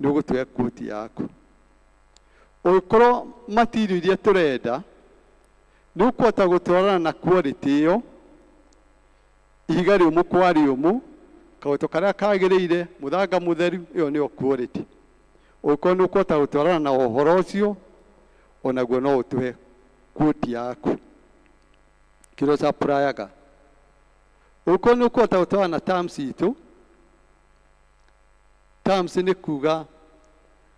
nĩ ũgũtũhe quote yaku. Ũngĩkorwo material iria tũrenda nĩ ũkũhota gũtwarana na quality ĩyo, ihiga rĩũmũ kwa rĩũmũ, kaũntũ karĩa kagĩrĩire, mũthanga mũtheru, ĩyo nĩyo quality. Ũngĩkorwo nĩ ũkũhota gũtwarana na ũhoro ũcio, onaguo no ũtũhe quote yaku kĩrĩa ũcapurayaga. Ũngĩkorwo nĩ ũkũhota gũtwarana na terms itũ, terms nĩ kuga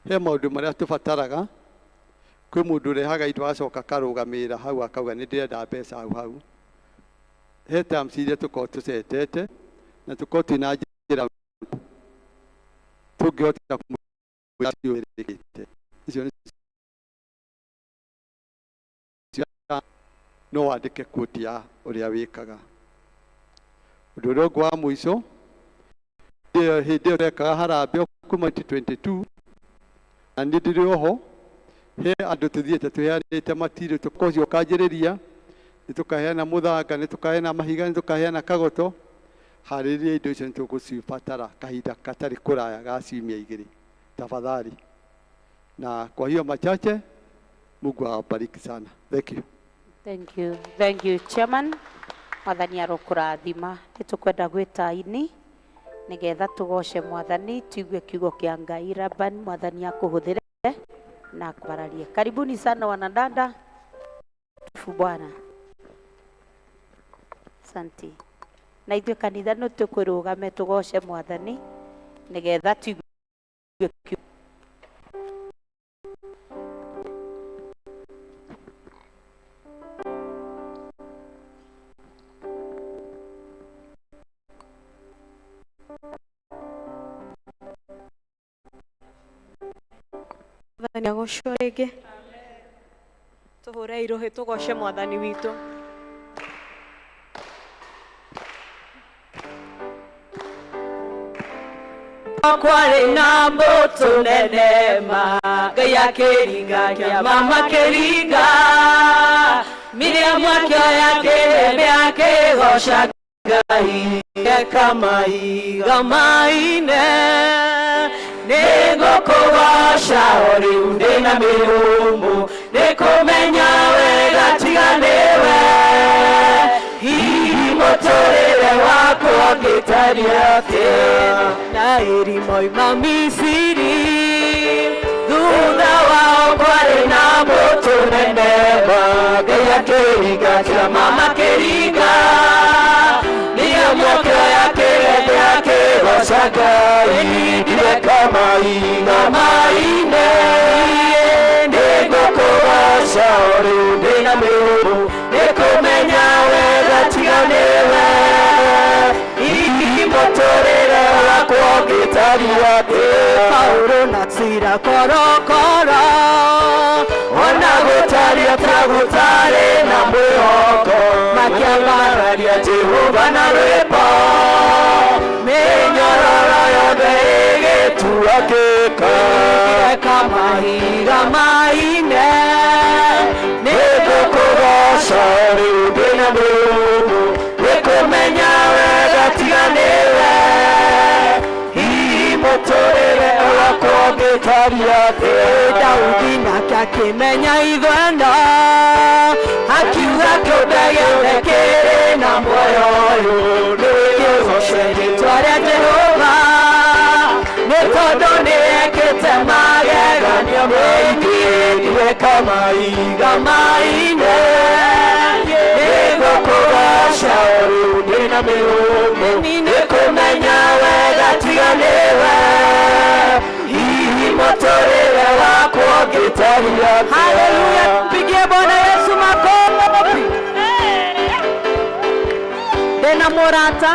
he maũndũ marĩa tũbataraga. Kwĩ mũndũ ũrehaga indo acoka karũgamĩrĩra hau akauga nĩ ndĩrenda mbeca hau. He terms iria tũkorwo tũcetete na tũkorwo twĩna njĩra tũngĩhota kũmwĩrĩkĩte. Icio no wandĩke quote ya ũrĩa wĩkaga. Ũndũ ũrĩa ũngĩ wa mũico, hĩndĩ ĩyo twekaga harambĩ kuma 2022, na nĩ ndĩrĩ oho he andũ tũthiĩte tũheanĩte material tũkocio kanjĩrĩria, nĩ tũkaheana mũthanga, nĩ tũkaheana mahiga, nĩ tũkaheana kagoto. harĩria indo icio nĩtũgũcibatara kahinda katarĩ kũraya ga ciumia 2 tafadhali. Na kwa hiyo machache, Mungu awabariki sana. Thank you. Thank you. Thank you, Chairman. Mwathani arokũrathima. Nĩtũkwenda gwĩta ini nĩgetha tũgoce Mwathani, tuigue kiugo kĩa Ngai. Laban, Mwathani akũhũthĩre na akubararie. Karibuni sana wanadada. Tufu Bwana. Asante. Na ithuĩ kanitha no tũkũrũgame tũgoce Mwathani nĩgetha tuigue kiugo. Mwathani agocwo rĩngĩ. Tũhũre irohĩ tũgoce Mwathani witũ. Kwarĩ na mbũtũ nene ma Ngai akĩringa kĩama makĩringa Miriamu akĩoya kĩrĩndĩ akĩgoca Ngai kamaiga maine nĩngũkũgoca o rĩu ndĩna mĩhũmũ nĩkũmenya wega tiga nĩwe hihi mũtũrĩre wakwa ngĩtariĩ atĩa na ĩrima oima Misiri thutha wao kwarĩ na mbũtũ nene ma Ngai akĩringa kĩama makĩringa Miriamu akĩoya kĩrĩndĩ akĩgoca Ngai ndĩreka maiga maine nĩngũkũgoca o rĩu ndĩna mĩhũmũ nĩkũmenya wega tiga nĩwe hihi mũtũrĩre wakwa ngĩtariĩ atĩa Paulo na Sila korokoro ona gũtarĩ atagũtarĩ na mwĩhoko makĩambararia Jehova na rwĩmbo mĩnyororo yothe ĩgĩtuakĩka mahiga maine nĩngũkũgoca rĩu ndĩna mĩhũmũ nĩkũmenya wega tiga nĩwe hihi mũtũrĩre wakwa ngĩtariĩ atĩa Daudi nake akĩmenya ithwenda akiuga kĩũmbe gĩothe kĩrĩ na muoyo ũyũ nĩkĩgoce rĩĩtwa rĩa Jehova nĩ tondũ nĩekĩte magegania maingĩ ndĩreka maiga maine nĩngũkũgoca o rĩu ndĩna mĩhũmũ nĩkũmenya wega tiga nĩwe hihi mũtũrĩre wakwa ngĩtariĩ atĩa Haleluya, pigie Bwana Yesu makofi. Ndĩna mũrata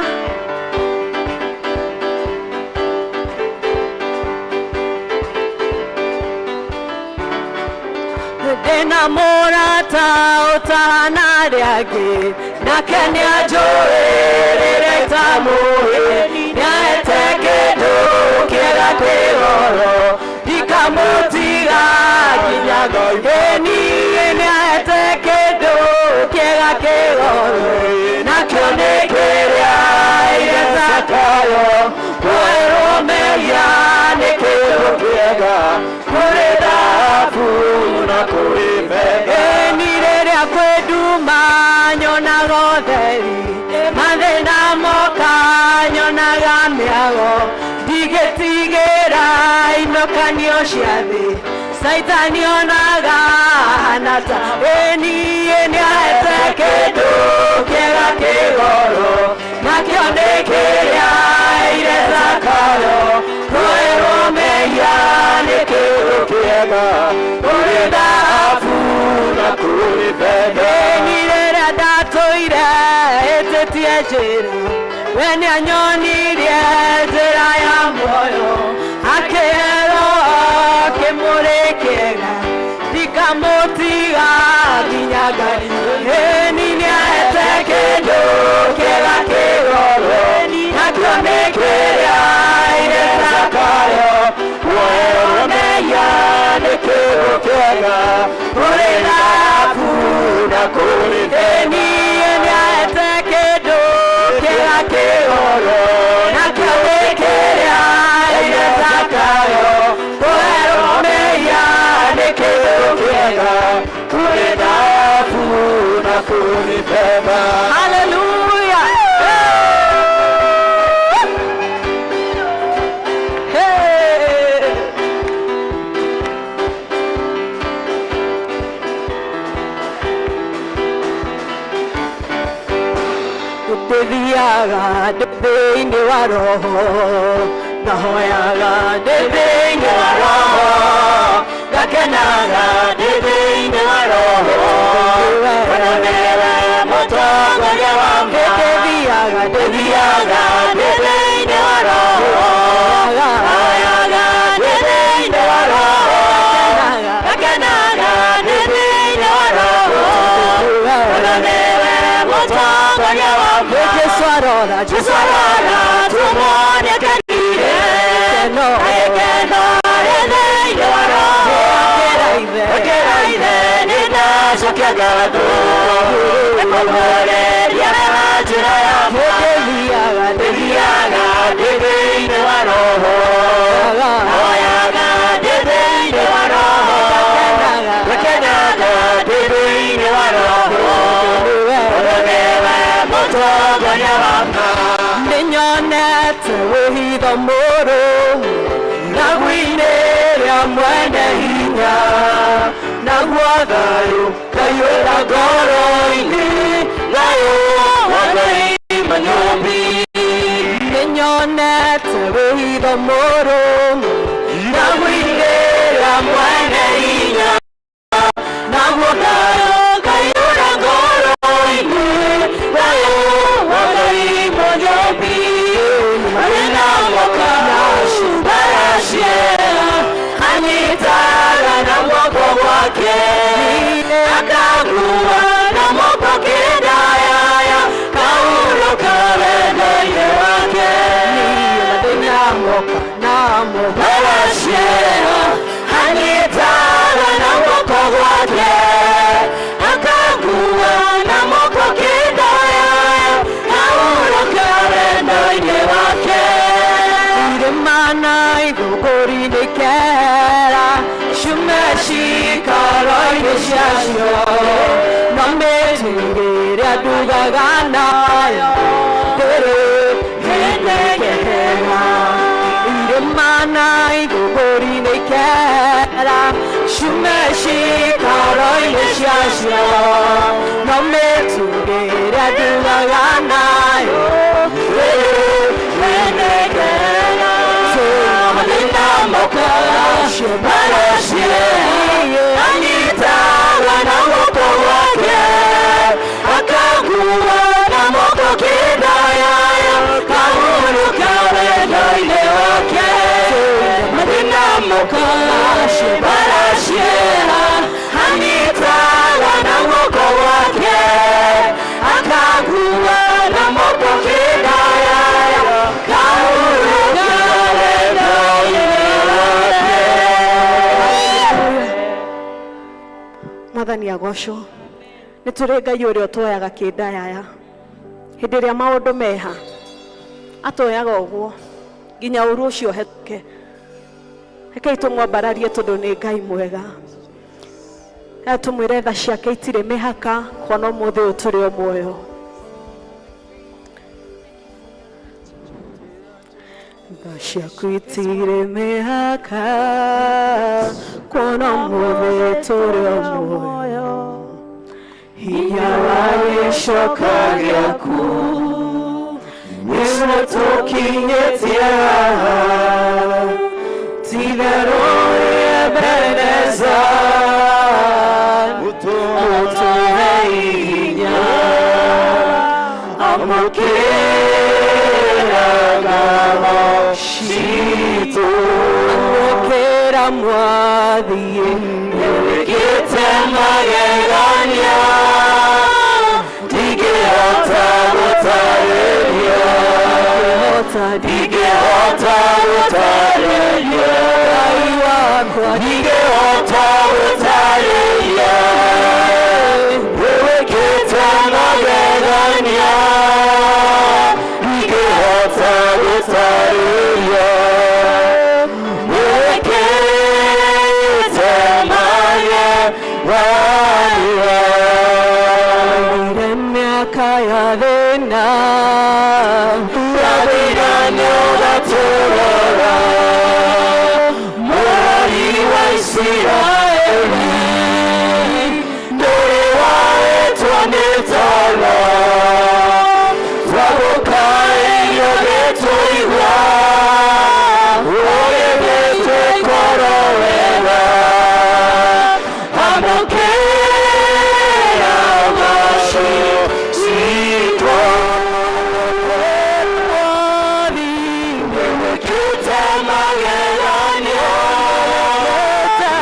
ndĩna mũrata ũtahana arĩa angĩ nake nĩanjũĩ rĩrĩa itamũĩ nĩahete kĩndũ kĩega kĩgoro ndikamũtiga nginya ngoimbeni nĩahete kĩndũ kĩega kĩgoro nakĩo nĩ kĩrĩa igĩcakayo kwerwo mehia nĩ kĩndũ kĩega kũrĩ thahabu na kũrĩ betha ĩni rĩrĩa kwĩ nduma nyonaga ũtheri mathĩna moka nyonaga mĩago ndigĩtigĩra inokanio cia thĩ Saitani onaga hana ta ĩni nĩahete kĩndũ kĩega kĩgoro nakĩo nĩ kĩrĩa ire zakayo kwerwo mehia nĩ kĩndũ kĩega kũrĩ thahabu na kũrĩ betha ĩni rĩrĩa ndatũire ĩtĩtie njĩra we nĩanyonirie njĩra ya muoyo akĩero kĩmũrĩ kĩega ndikamũtiga nginya Ngai ĩni nĩahete kĩndũ kĩega kĩgoro nakĩo nĩ kĩrĩa ire zakayo kwerwo mehia nĩ kĩndũ kĩega kũrĩ thahabu na kũrĩ ĩni nĩahete kĩndũ kĩega kĩgoro wema. Hallelujah. Deviaga thĩinĩ wa roho, ngahoyaga thĩinĩ wa roho, ngakenaga thĩinĩ wa roho, tondũ nĩwe mũtongoria wakwa. Deviaga thĩinĩ wa roho, ngahoyaga thĩinĩ wa roho, ngakenaga thĩinĩ wa roho, tondũ nĩwe mũtongoria wakwa. Just arora tumone kanire no ekeno thĩinĩ wa roho, ũkĩraithe nĩndacokia ngatho ĩkũmũrĩria njĩra yakwa. Ndĩthiaga thĩinĩ wa roho, hoyaga thĩinĩ wa roho, ngakenaga thĩinĩ wa roho, tondũ nĩwe mũtongoria wakwa. Nĩnyonete wĩhitho mũrũmu naguo-inĩ rĩa mwene hinya, naguo thayũ kaiyũra ngoro-inĩ, thayũ wa Ngai manyũmbi. Nĩnyonete wĩhitho mũrũmu naguo-inĩ rĩa mwene hinya, naguo thayũ kaiyũra ngoro-inĩ, thayũ wa Ngai manyũmbi. Anyitaga na moko wake, akagua na moko kidaya, kauruka wendo-inĩ wake. Anyitaga na moko wake, akagua na moko kidaya, kauruka wendo-inĩ wake. Mana igũkũri-inĩ kera cumecikaro-inĩ ciacio, no mĩtigĩre ndugaga nayo ndĩrĩ hĩndĩ ĩkĩhega. Irĩmana igũkũri-inĩ kera cumecikaro-inĩ ciacio, no mĩtigĩre ndugaga nayo ndĩrĩ hĩndĩ ĩkĩhega. Anyitaga na moko wake, akagua na moko kidaya, kauruka wendo-inĩ wake. Anyitaga na moko wake, akagua na moko kidaya, kauruka Mwathani agocwo. Nĩ tũrĩ Ngai ũrĩa ũtwoyaga kĩndayaya hĩndĩ ĩrĩa maũndũ meha, atoyaga ũguo nginya ũru ũcio ũhetũke. Rekei tũmwambararie tondũ nĩ Ngai mwega. Tũmwĩre tha ciake itirĩ mĩhaka, kuona ũmũthĩ ũyũ tũrĩ o muoyo. Tha ciaku itirĩ mĩhaka, kuona ũmũthĩ tũrĩ o muoyo. Hinya wa gĩcoka gĩaku nĩguo tũkinyĩtie haha, ti-itherũ Ebeneza ũtũhe hinya, amũkĩraga citũ, amũkĩra Mwathi wĩkĩte magegania, ndingĩhota gũtarĩria, ndingĩhota gũtarĩria Ngai wakwa, ndingĩhota gũtarĩria, wĩkĩte magegania, ndingĩhota gũtarĩria, wĩkĩte magegania. gathĩna gathĩna nĩũgatũrora Mũrori wa Isiraeli ndũrĩ waĩtwo nĩ toro twagũkaĩrio gĩtũigua ũgĩthĩtwe koro wega amũkĩra macio citwo Mwathi nĩwĩkĩte magegania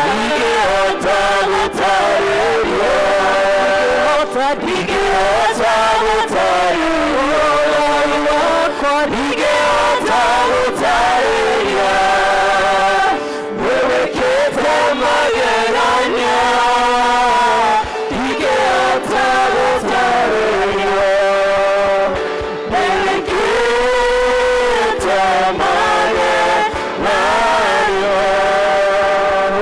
ndingĩhota gũtarĩria ndingĩhota gũtarĩria ndingĩhota gũtarĩria nĩwĩkĩte magegania ndingĩhota gũtarĩria nĩwĩkĩte magegania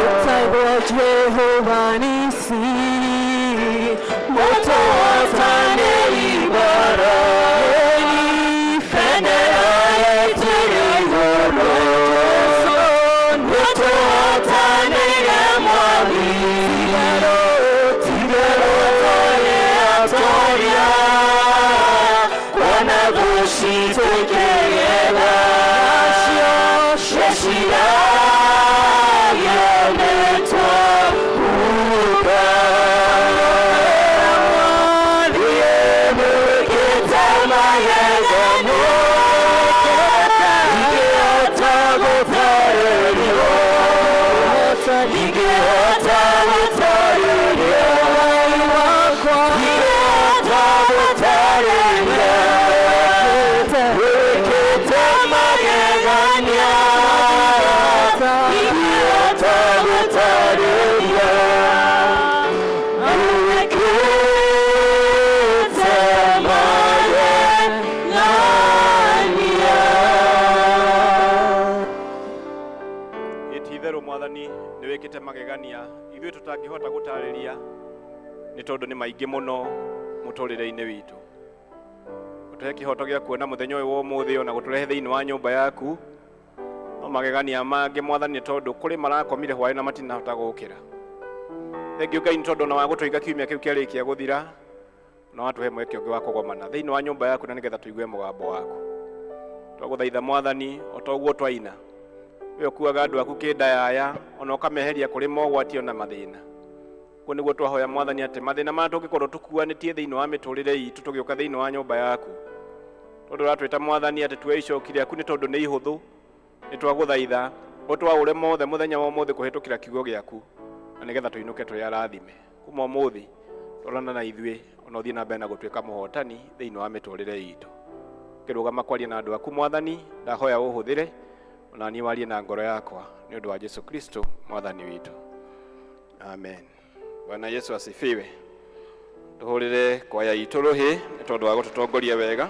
ũtagwo Jehova Nisi mũtũhotane ibara bendera yetu ĩrĩ igũrũ mũtũhotanĩire Mwathi tigarũtore atoria kwana thũ tũkĩgetha ciragia nĩtwahuka Mwathi nĩwĩkĩte magegania ndingĩhota gũtarĩria ndingĩhota gũtarĩria ndingĩhota gũtarĩria nĩwĩkĩte magegania ndingĩhota gũtarĩria nĩwĩkĩte magegania Ti-itherũ Mwathani nĩwĩkĩte magegania ithuĩ tũtangĩhota gũtarĩria nĩ tondũ nĩ maingĩ mũno mũtũrĩre-inĩ witũ. Ũtũhe kĩhoto gĩa kuona mũthenya ũyũ wa ũmũthĩ ona gũtũrehe thĩinĩ wa nyũmba yaku no magegania mangĩ Mwathani nĩ tondũ kũrĩ marakomire hwaĩ na matinahota gũkĩra. Thengiũ Ngai nĩ tondũ ona wa gũtũiga kiumia kĩu kĩarĩkia gũthira na watũhe mweke ũngĩ wa kũgomana thĩinĩ wa nyũmba yaku na nĩgetha tũigue mũgambo waku. Twagũthaitha Mwathani o ta ũguo twaina we ũkuaga andũ aku kĩndayaya ona ũkameheria kũrĩ mogwati ona mathĩna. Kuo nĩguo twahoya Mwathani atĩ mathĩna marĩa tũngĩkorwo tũkuanĩtie thĩinĩ wa mĩtũrĩre itũ tũgĩũka thĩinĩ wa nyũmba yaku tondũ ũratwĩta Mwathani atĩ tuoe icoki rĩaku nĩ tondũ nĩ ihũthũ nĩ twagũthaitha ũtwaũre mothe mũthenya wa ũmũthĩ kũhĩtũkĩra kiugo gĩaku na nĩgetha tũinũke tũrĩ arathime kuma ũmũthĩ twarana na ithuĩ ona ũthiĩ na mbere na gũtuĩka mũhotani thĩinĩ wa mĩtũrĩre itũ. Ngĩrũgama kwaria na andũ aku Mwathani ndahoya ũhũthĩre ona niĩ warie na ngoro yakwa nĩ ũndũ wa Yesu Kristo Mwathani witũ. Amen. Bwana Yesu asifiwe. Tuhũrĩre kwaya itũ rũhĩ nĩ tondũ wa gũtũtongoria wega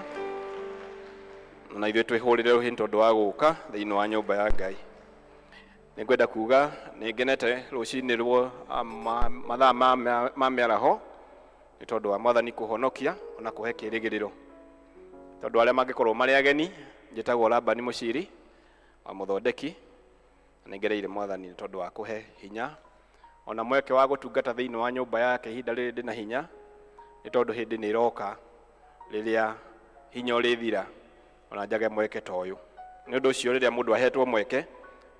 na ithuĩ twĩhũrĩre rũhĩ nĩ tondũ wa gũũka thĩinĩ wa nyũmba ya Ngai. Nĩngwenda kuuga nĩ ngenete rũcinĩ rwo mathaa ma mĩaraho nĩ tondũ wa Mwathani kũhonokia ona kũhe kĩĩrĩgĩrĩro. Tondũ arĩa mangĩkorwo marĩ ageni njĩtagwo Labani Mũciri wa Mũthondeki na ngereire Mwathani nĩ tondũ wa kũhe hinya ona mweke wa gũtungata thĩinĩ wa nyũmba yake ihinda rĩrĩ ndĩ na hinya nĩ tondũ hĩndĩ nĩ iroka rĩrĩa hinya ũrĩthira ona njage mweke ta ũyũ. Nĩ ũndũ ũcio rĩrĩa mũndũ ahetwo mweke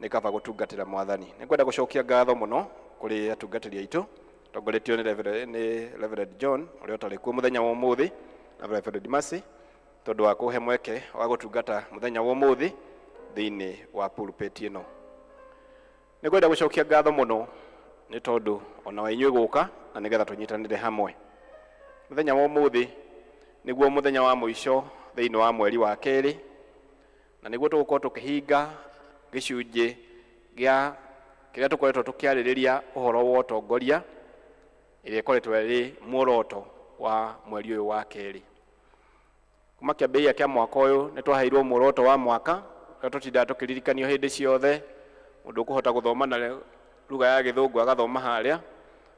nĩ kaba gũtungatĩra Mwathani. Nĩngwenda gũcokia ngatho mũno kũrĩ atungatĩri aitũ tongoretio nĩ Reverend John ũrĩa ũtarĩ kuo mũthenya wa ũmũthĩ na Reverend Mercy tondũ wa kũhe mweke wa gũtungata mũthenya wa ũmũthĩ thĩinĩ wa pulpit ĩno. Nĩngwenda gũcokia ngatho mũno nĩ tondũ ona wa inyuĩ gũka na nĩgetha tũnyitanĩre hamwe. Mũthenya wa ũmũthĩ nĩguo mũthenya wa mũico thĩinĩ wa mweri wa kerĩ na nĩguo tũgũkorwo tũkĩhinga gĩcunjĩ gĩa kĩrĩa tũkoretwo tũkĩarĩrĩria ũhoro wa ũtongoria ĩrĩa ĩkoretwo ĩrĩ muoroto wa mweri ũyũ wa kerĩ. Kuma kĩambĩrĩria kĩa mwaka ũyũ nĩ twaheirwo muoroto wa mwaka ũrĩa tũtindaga tũkĩririkanio hĩndĩ ciothe. Mũndũ ũkũhota gũthoma na lugha ya Gĩthũngũ agathoma harĩa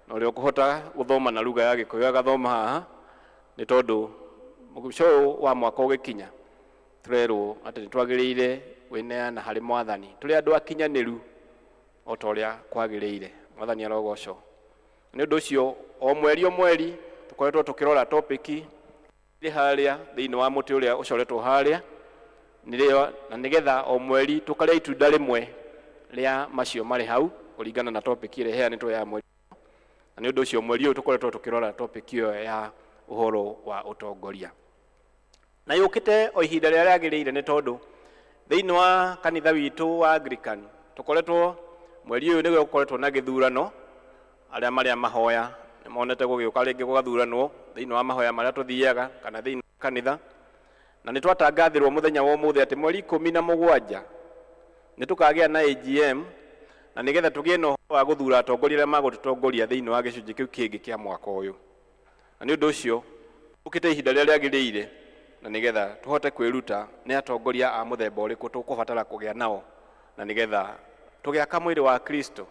na ũrĩa ũkũhota gũthoma na lugha ya Gĩkũyũ agathoma haha nĩ tondũ muguco wa mwaka ugikinya turerwo ati nitwagiriire wineana hari mwathani turi andu akinyaniru o ta uria kwagiriire. Mwathani arogocwo. Ni undu ucio o mweri tukoretwo tukirora topic ri haria thiini wa muti uria ucoretwo haria nirio na nigetha o mweri tukaria itunda rimwe ria macio mari hau kuringana na topic ire heanitwo ya mweri. Na ni undu ucio mweri uyu tukoretwo tukirora topic iyo ya uhoro wa utongoria. Na yukite o ihinda riria riagiriire ni tondu thiini wa kanitha witu wa Anglican tukoretwo mweri uyu niguo ukoretwo na githurano aria maria mahoya nimonete gugiuka ringi gugathuranwo thiini wa mahoya maria tuthiaga kana thiini wa kanitha. Na nitwatangathirwo muthenya wa umuthi ati mweri 17 nitukagia na AGM na nigetha tugie no wa guthura atongoria aria magututongoria thiini wa gicunji kiu kingi kia mwaka uyu. Na ni undu ucio ukite ihinda riria riagiriire na nigetha tuhote kwiruta ni atongoria a muthemba uriku tukubatara kugia nao na nigetha tugiaka mwiri wa Kristo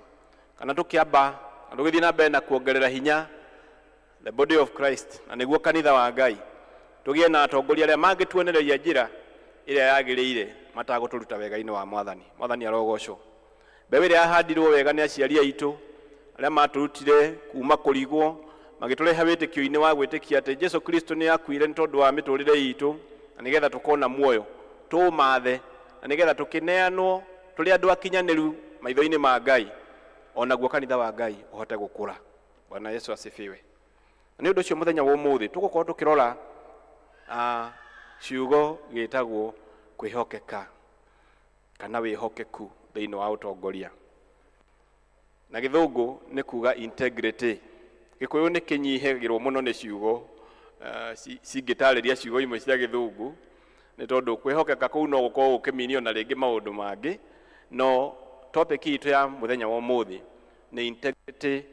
kana tukiamba na tugithii na mbere na kuongerera hinya the body of Christ na niguo kanitha wa Ngai tugie na atongoria aria mangituonereria njira iria yagiriire mataguturuta wega-ini wa Mwathani. Mwathani arogocwo. Mbeũ iria yahandirwo wega ni aciari aitu aria maturutire kuma kurigwo magiturehe witikio-ini wa gwitikia ati Jesu Kristo ni akuire ni tondu wa miturire itu na nigetha tukona muoyo tumathe na nigetha tukineanwo turi andu akinyaniru maitho-ini ma Ngai onaguo kanitha wa Ngai uhote gukura. Bwana Yesu asifiwe. Ni undu ucio muthenya wa umuthi tugukorwo tukirora ciugo gitagwo kwihokeka kana wihokeku thiini wa utongoria. Na githungu ni kuga integrity. Gikuyu ni kinyihagirwo muno ni ciugo cingitariria ciugo imwe cia githungu ni tondu kwihokeka kuu no gukorwo ukiminio na ringi maundu mangi. No topic itu ya muthenya wa umuthi ni integrity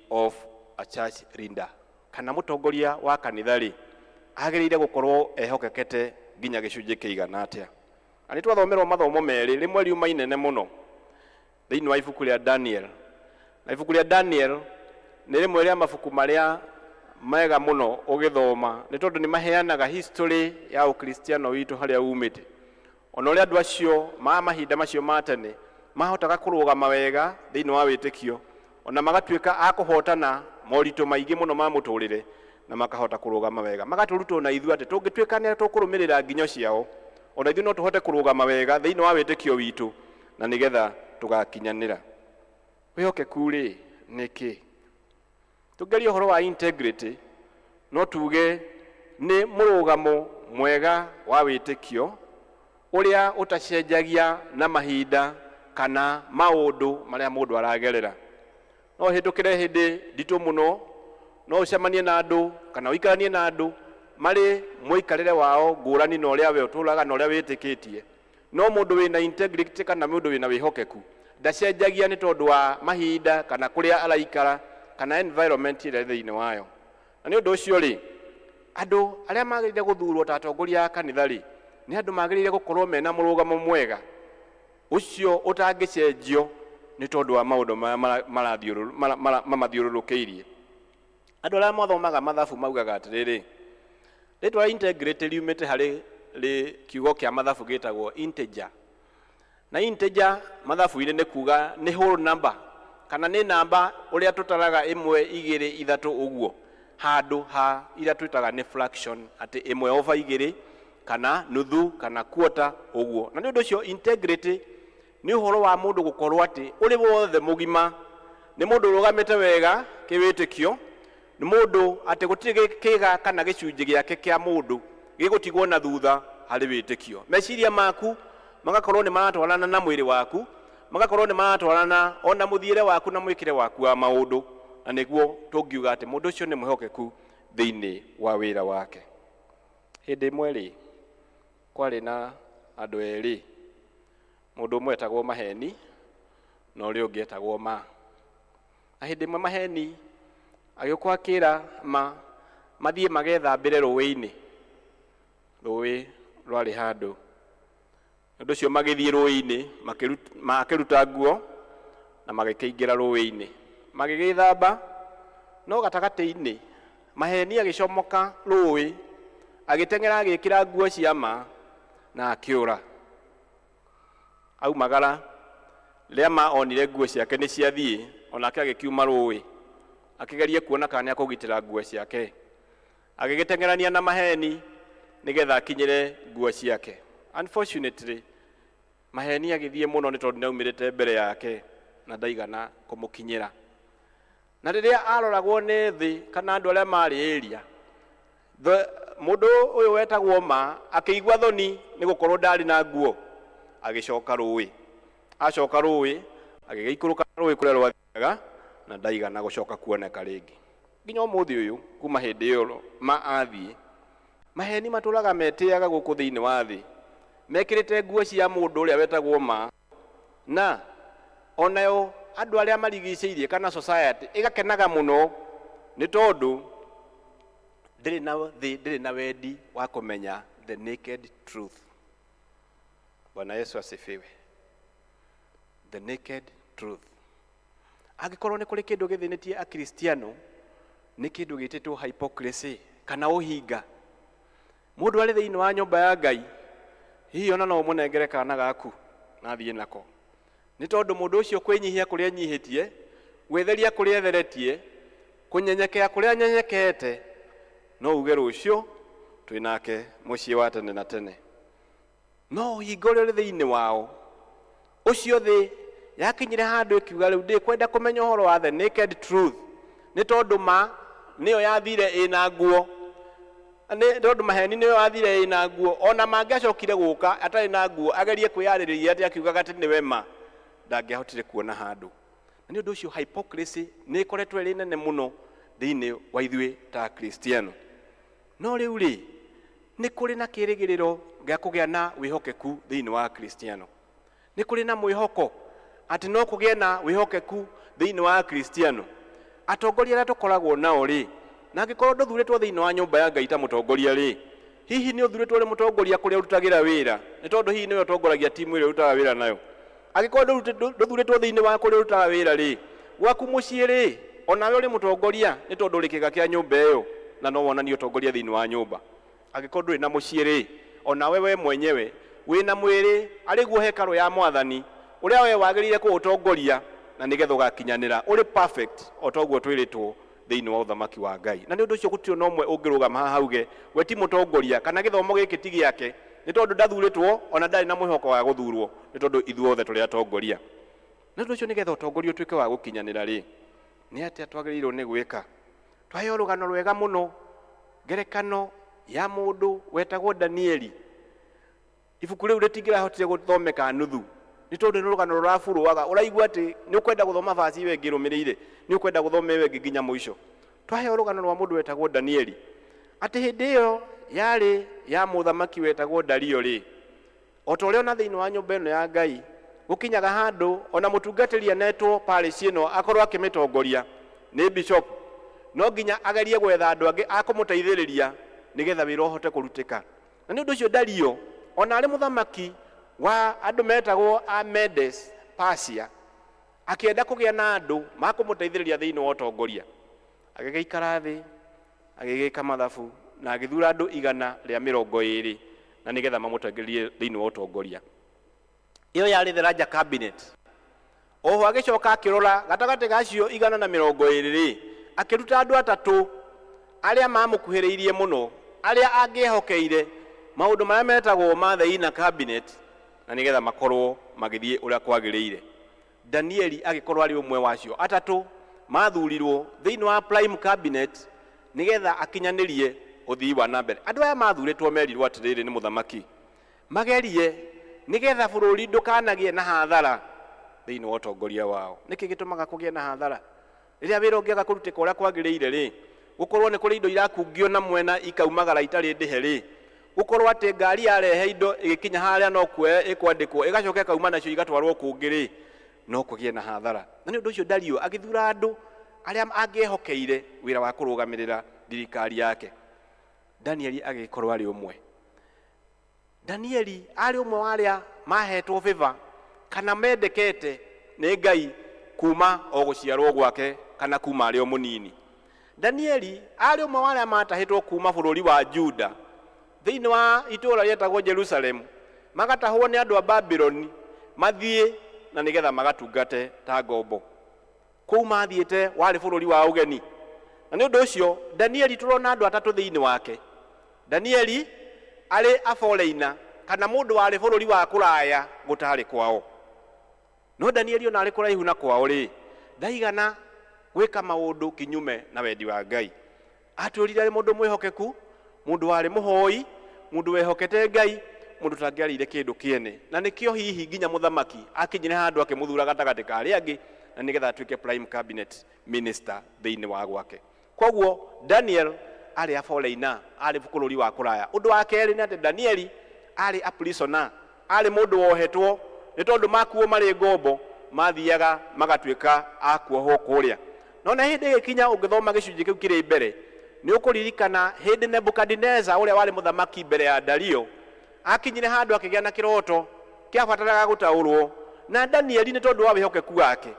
of a church leader kana mutongoria wa kanitha ri agiriire gukorwo ehokekete nginya gicunji kiigana atia. Ani twathomerwo mathomo meri rimwe riuma inene muno thiini wa ibuku ria Daniel. Na ibuku ria Daniel ni rimwe ria mabuku maria mega muno ugithoma ni tondu ni maheanaga history ya ukristiano witu haria umite. Ona uria andu acio mahinda macio matene mahotaga kurugama wega thiini wa witikio ona magatuika akuhotana moritu maingi muno ma muturire na makahota kurugama wega magaturutwo na ithu ati tungituika ni tukurumirira nginyo ciao ona ithu no tuhote kurugama wega thiini wa witikio witu na nigetha tugakinyanira. Wihokeku ri niki tugeria uhoro wa integrity no tuge ni murugamo mwega wa witikio uria utacenjagia na mahinda kana maundu maria mundu aragerera. No hindukire hindi nditu muno no ucemanie na andu kana uikaranie na andu mari muikarire wao ngurani na uria we uturaga na uria witikitie. No mundu wina integrity kana mundu wina wihokeku ndacenjagia ni tondu wa mahinda kana kuria araikara kana environment ire thiini wayo. Na ni undu ucio ri andu aria magirire guthurwo ta atongoria a kanitha ri ni andu magirire gukorwo mena murugamo mwega ucio utangicenjio ni tondu wa maundu mamathiururukiirie. Andu aria mathomaga mathabu maugaga atiriri ritwa integrity riumite hari kiugo kia mathabu gitagwo integer. Na integer mathabu-ini ni kuga ni whole number kana ni namba uria tutaraga 1 2 3 uguo handu ha ira twitaga ni fraction ati 1/2 kana nuthu kana quarter uguo. Na ni undu ucio integrity ni uhoro wa mundu gukorwo ati uri wothe mugima ni mundu urugamite wega kiwitikio ni mundu ati gutiri kiga kana gicunji giake kia mundu gigutigwo na thutha hari witikio. Meciria maku magakorwo ni maratwarana na mwiri waku magakorwo ni maratwarana ona muthiire waku na mwikire waku wa maundu na niguo tungiuga ati mundu ucio ni mwihokeku thiini wa wira wake. Hindi imwe ri kwari na andu eri mundu umwe etagwo Maheni na uria ungi etagwo Ma. Na hindi imwe Maheni agiuka akira Ma mathie magethambire ruwi-ini ruwi rwari handu. Undu ucio magithie ruwi-ini makiruta nguo na magikiingira ruwi-ini magigithamba no gatagati-ini Maheni agicomoka ruwi agitengera agikira nguo cia ma na akiura. Aumagara ria ma onire nguo ciake ni ciathie, onake agikiuma rũĩ akigeria kuona kana akugitira nguo ciake, agigitengerania na maheni nigetha akinyire nguo ciake. Unfortunately maheni agithie muno ni tondu naumirite mbere yake na ndaigana kumukinyira. Na riria aroragwo ni thi kana andu aria mari area, mundu uyu wetagwo ma akiigwa thoni ni gukorwo ndari na nguo, agicoka rũĩ. Acoka rũĩ agigikuruka rũĩ kuria rwathiaga na ndaigana gucoka kuoneka ringi. Nginya umuthi uyu kuma hindi iyo ma athie, maheni maturaga metiaga guku thiini wa thi, mekirite nguo cia mundu uria wetagwo ma, na onayo andu aria marigiceirie kana society igakenaga muno ni tondu ndiri na wendi wa kumenya the naked truth. Bwana Yesu asifiwe. The naked truth. Agikorwo ni kuri kindu githinitie akristiano ni kindu gititwo hypocrisy kana uhinga. Mundu ari thiini wa nyumba ya Ngai, hihi ona no munengere kana gaku na thie nako. Ni tondu mundu ucio kwinyihia kuria nyihitie, gwetheria kuria theretie, kunyenyekea kuria nyenyekete, no uge rucio twinake mucii wa tene na tene. No hingo ri thiini wao ucio thi yakinyire handu ikiuga riu ndi kwenda kumenya uhoro wa the naked truth, ni tondu ma niyo yathire ina nguo, ni tondu maheni niyo yathire ina nguo, ona mangiacokire guka atari na nguo agerie kwiyaririria ati akiuga gati niwe ma, ndangihotire kuona handu. Na ni undu ucio hypocrisy ni ikoretwo iri nene muno thiini wa ithue ta Kristiano. No riu ri ni kuri na kirigiriro gia kugia na wihokeku thiini wa Kristiano. Ni kuri na mwihoko ati no kugie na wihokeku thiini wa Kristiano. Atongoria aria tukoragwo nao ri, na angikorwo nduthuritwo thiini wa nyumba ya Ngai ta mutongoria ri, hihi ni uthuritwo ri mutongoria kuria urutagira wira, ni tondu hihi niwe utongoragia timu iria urutaga wira nayo. Angikorwo nduthuritwo thiini wa kuria urutaga wira ri, gwaku mucii ri, onawe uri mutongoria ni tondu uri kiga kia nyumba iyo na no wonanie utongoria thiini wa nyumba. Angikorwo nduri na mucii ri, onawe we mwenyewe wina mwiri ari guo hekalu ya Mwathani uria we wagirire ku utongoria na nigetha ugakinyanira uri perfect otoguo twiritwo thiini wa uthamaki wa Ngai. Na ni undu ucio gutio no mwe ungirugama haha uge we ti mutongoria kana githomo giki ti giake, ni tondu ndathuritwo ona ndari na mwihoko wa guthurwo, ni tondu ithuothe turi atongoria. Na undu ucio nigetha utongoria utuike wa gukinyanira ri, ni atia twagiriirwo ni gwika. Twaheo rugano rwega muno, ngerekano ya mundu wetagwo Danieli. Ibuku riu ritingirahotire guthomeka nuthu, ni tondu ni rugano rurafurwaga, uraigua ati ni ukwenda guthoma vaci iwe ngirumirire, ni ukwenda guthoma iwe nginya muico. Twaheo rugano rwa mundu wetagwo Danieli ati hindi iyo yari ya muthamaki wetagwo Dario ri, otorio na thiini wa nyumba ino ya Ngai gukinyaga handu ona mutungatiri anetwo parish ino akorwo akimitongoria ni bishop, no nginya agerie gwetha andu angi akumuteithiriria nigetha wira uhote kurutika. Na ni undu ucio Dario ona ari muthamaki wa andu metagwo a Medes Persia, akienda kugia na andu makumuteithiriria thiini wa utongoria, agigeikara thi agigika mathabu na agithura andu 120 na nigetha mamuteithiririe thiini wa utongoria. Iyo yari the larger cabinet. Oho agicoka akirora gatagati gacio 120 ri, akiruta andu atatu aria mamukuhiriirie muno, aria angiehokeire maundu maria metagwo ma the inner cabinet na nigetha makorwo magithie uria kwagiriire. Danieli agikorwo ari umwe wacio atatu mathurirwo thiini wa prime cabinet nigetha akinyanirie uthii wa nambere. Andu aya mathuritwo merirwo atiriri ni muthamaki magerie nigetha bururi ndukanagie na hathara thiini wa utongoria wao. Niki gitumaga kugie na hathara riria wira ungiaga kurutika uria kwagiriire ri, gukorwo ni kuri indo irakungio na mwena ikaumagara itari ndihe ri, gukorwo ati ngari yarehe indo igikinya haria no kuoya ikwandikwo igacoka ikauma nacio igatwarwo kungi ri, no kugie na hathara. Na ni undu ucio Dario agithura andu aria angiehokeire wira wa kurugamirira thirikari yake. Danieli agikorwo ari umwe. Danieli ari umwe waria mahetwo favor kana mendekete ni Ngai kuma o guciarwo gwake kana kuma ari o munini. Danieli ari umwe waria matahitwo kuma bururi wa Juda thiini wa itura rietagwo Jerusalem magatahwo ni andu a Babyloni mathie na nigetha magatungate ta ngombo. Kuu mathiete wari bururi wa ugeni, na ni undu ucio Danieli turona andu atatu thiini wake. Danieli ari a foreigner kana mundu wari bururi wa kuraya gutari kwao, no Danieli ona ari kuraihu na kwao ri ndaigana gwika maundu kinyume na wendi wa Ngai. Aturire ari mundu mwihokeku, mundu wari muhoi, mundu wehokete Ngai, mundu tangiarire kindu kiene, na nikio hihi nginya muthamaki akinyire handu akimuthura gatagati ka ari angi na nigetha atuike prime cabinet minister thiini wa gwake. Koguo Daniel ari a foreigner, ari bururi wa kuraya. Undu wa keri ni ati Danieli ari a prisoner, ari mundu wohetwo ni tondu makuo mari ngombo mathiaga magatuika akuohwo kuria. No na hindi gikinya ungithoma gicunji kiu kiri mbere ni ukuririkana hindi Nebukadneza uria wari muthamaki mbere ya Dario akinyire handu akigia na kiroto kiabataraga gutaurwo, na Danieli ni tondu wa wihokeku wake,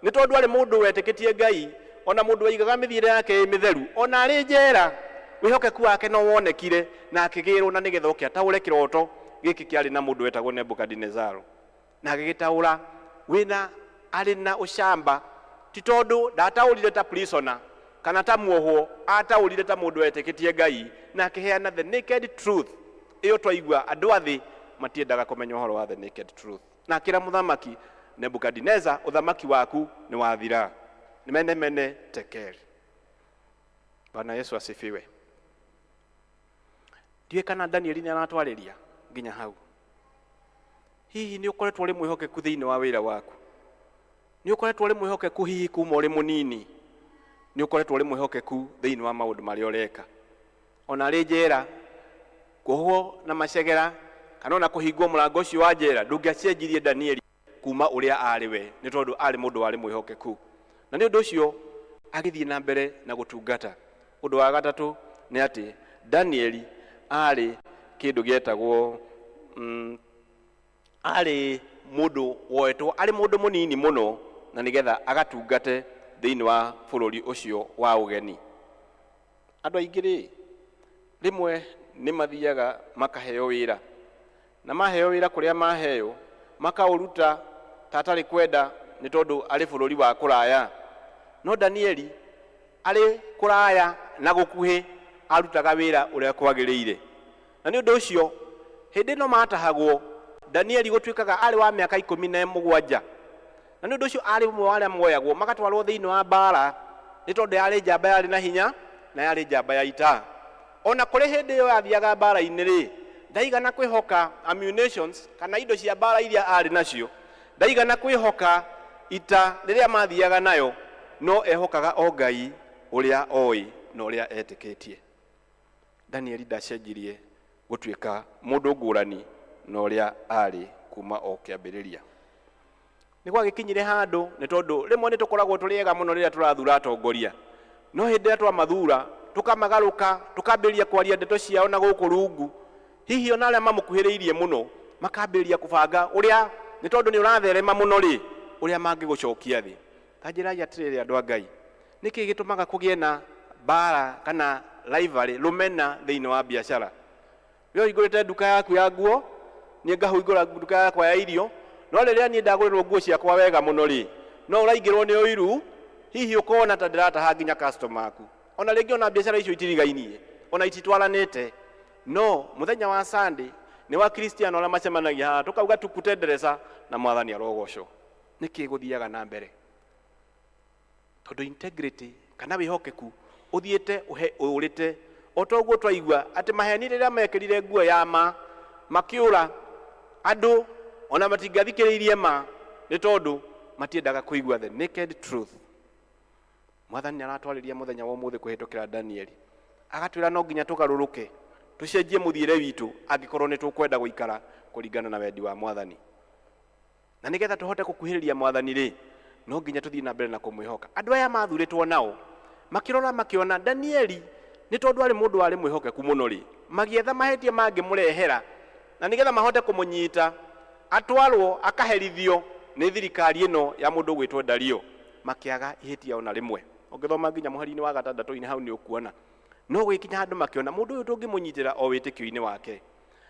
ni tondu ari mundu wetikitie Ngai, ona mundu waigaga mithiire yake mitheru, ona ari njera wihokeku wake no wonekire na akigirwo na nigetha kiataure kiroto giki kiari na mundu wetagwo Nebukadnezar, na agigitaura wina ari na ushamba, ti tondu ndataurire ta prisoner kana ta muohwo, ataurire ta mundu wetikitie Ngai na akiheana the naked truth. Iyo twaigua andu athi matiendaga kumenya uhoro wa the naked truth, na kira muthamaki Nebukadnezar, uthamaki waku ni wathira, ni mene tekel. Bwana Yesu asifiwe. Ndiye kana Danieli ni anatwariria nginya hau. Hihi ni ukoretwo uri mwihokeku thiini wa wira waku? Ni ukoretwo uri mwihokeku hihi kuma uri munini? Ni ukoretwo uri mwihokeku thiini wa maundu maria ureka? Ona ari njera kuhwo na macegera kana ona kuhingwo murango ucio wa njera ndungiacenjirie Danieli kuma uria ari we, ni tondu ari mundu wari mwihokeku, na ni undu ucio agithie na mbere na gutungata. Undu wa gatatu ni ati Danieli ari kindu gietagwo ari mundu woetwo ari mundu munini muno na nigetha agatungate thiini wa bururi ucio wa ugeni. Andu aingi ri rimwe ni mathiaga makaheo wira, na maheo wira kuria maheo makauruta tatari kwenda ni tondu ari bururi wa kuraya. No Danieli ari kuraya na gukuhi arutaga wira uria kwagiriire, na ni undu ucio hindi no matahagwo Danieli gutuikaga ari wa miaka 17, na ni undu ucio ari mwe wale moyagwo magatwarwo thiini wa bara ni tondu yari njamba yari na hinya na yari njamba ya ita. Ona kuri hindi yo athiaga bara-ini ri ndaigana kwihoka ammunitions kana indo cia bara iria ari nacio, ndaigana kwihoka ita riria mathiaga nayo, no ehokaga o Ngai uria oi na uria etikitie. Danieli ndacenjirie gutuika mundu ngurani na uria ari kuma o kiambiriria. Ni gwagikinyire handu ni tondu rimwe ni tukoragwo turiega muno riria turathura atongoria, no hindi ria twamathura tukamagaruka tukambiria kwaria ndeto ciao na guku rungu, hihi ona aria mamukuhiriirie muno makambiria kubanga uria ni tondu ni uratherema muno ri uria mangigucokia thi. Tanjirai atiriri andu a Ngai, niki gitumaga kugie na bara kana rivalry rumena thiini wa biashara? Yo igurite duka yaku ya nguo, ni ngahingura duka yakwa ya irio, no riria ni ndagurirwo nguo ciakwa wega muno ri no uraingirwo ni uiru, hihi ukona ta ndirataha nginya customer aku. Ona ringi ona biashara icio itirigainie, ona ititwaranite. No muthenya wa Sunday ni wa Kristiano ala macemanagia ha tukauga tukutendereza na mwathani arogocwo. Niki guthiaga na mbere? Tondu integrity kana wihokeku uthiete urite otoguo twaigua ati maheni riria mekirire nguo ya ma makiura andu ona matingathikiriirie ma ni tondu matiendaga kuigua the naked truth. Mwathani aratwariria muthenya wa umuthi kuhitukira Danieli agatwira no nginya tugaruruke tucenjie muthiire witu angikorwo ni tukwenda guikara kuringana na wendi wa Mwathani, na nigetha tuhote kukuhiriria Mwathani ri no nginya tuthii na mbere na kumwihoka. Andu aya mathuritwo nao makirora makiona Danieli ni tondu ari mundu ari mwihokeku muno ri magietha mahetie mangi murehera na nigetha mahote kumunyita atwarwo akaherithio ni thirikari ino ya mundu gwitwo Dario, makiaga ihitia ona rimwe. Ungithoma nginya muhari-ini wa 6 hau ni ukuona no gwikinya handu makiona mundu uyu tungimunyitira o witikio-ini wake.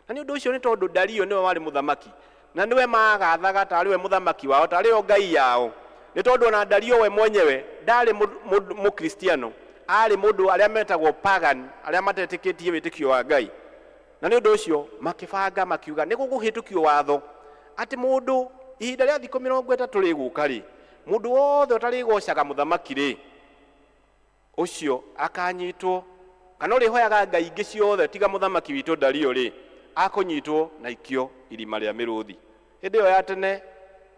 Na ni undu ucio ni tondu Dario niwe wari muthamaki na niwe magathaga tari we muthamaki wao tari o ngai yao. Ni tondu ona Dario we mwenyewe ndari mukristiano, ari mundu aria metagwo pagan, aria matetikitie witikio wa ngai. Na ni undu ucio makibanga makiuga ni guguhitukio watho ati mundu ihinda ria thikũ 30 riguka ri mundu wothe utari gocaga muthamaki ri ucio akanyitwo kana uri hoyaga ngai ingi ciothe tiga muthamaki witu Dario ri akunyitwo na ikio irima ria miruthi. Hindi yo ya tene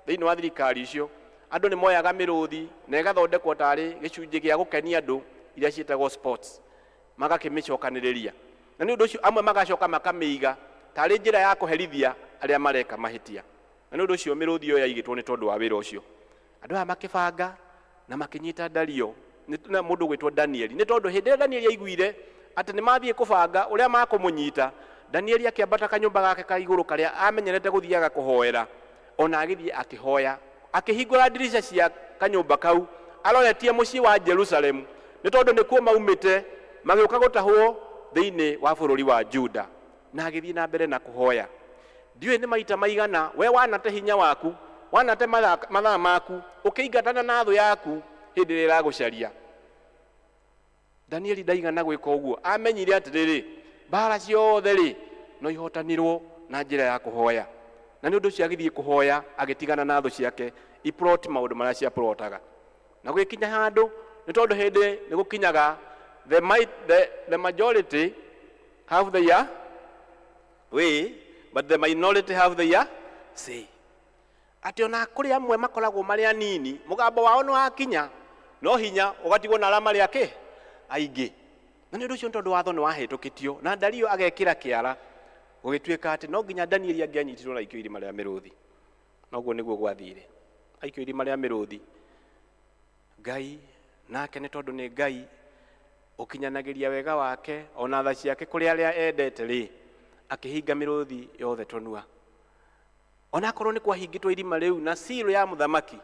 thiini wa thirikari icio andu ni moyaga miruthi na igathondekwo tari gicunji gia gukenia andu iria cietagwo sports magakimicokaniriria. Na ni undu ucio amwe magacoka makamiiga tari njira ya kuherithia aria mareka mahitia. Na ni undu ucio miruthi yo yaigitwo ni tondu wa wira ucio. Andu aya makibanga na makinyita Dario na mundu gwitwo Danieli. Ni tondu hindi Danieli aiguire ati ni mathie kubanga uria makumunyita. Danieli akiambata kanyumba gake ka iguru karia amenyerete guthiaga kuhoera. Ona agithie akihoya akihingura dirisha cia kanyumba kau aroretie mucii wa Jerusalem ni tondu ni kuo maumite magiuka gutahwo thiini wa bururi wa Juda. Na agithie na mbere na kuhoya. Ndiwe ni maita maigana we wanate hinya waku wanate mathaa maku ukiingatana na thu yaku hindi ria iragucaria. Danieli ndaigana gwika uguo, amenyire atiriri mbara ciothe ri no ihotanirwo na njira ya kuhoya. Na ni undu ucio agithie kuhoya agitigana na thu ciake iplot maundu maria cia plotaga. Na gwikinya handu ni tondu hindi ni gukinyaga the majority have the year way but the minority have the year say. Ati ona kuri amwe makoragwo mari anini mugambo wao no akinya no hinya ugatigwo na alama riake aingi. Na ni undu ucio tondu watho ni wahetukitio na Dario agekira kiara gugituika ati no nginya Danieli angianyitirwo na ikio irima ria miruthi. Noguo niguo gwathire aikio irima ria miruthi. Ngai nake ni tondu ni Ngai ukinyanagiria wega wake ona tha ciake kuri aria endete ri akihinga miruthi yothe tonua. Ona korwo ni kwahingitwo irima riu na siro ya muthamaki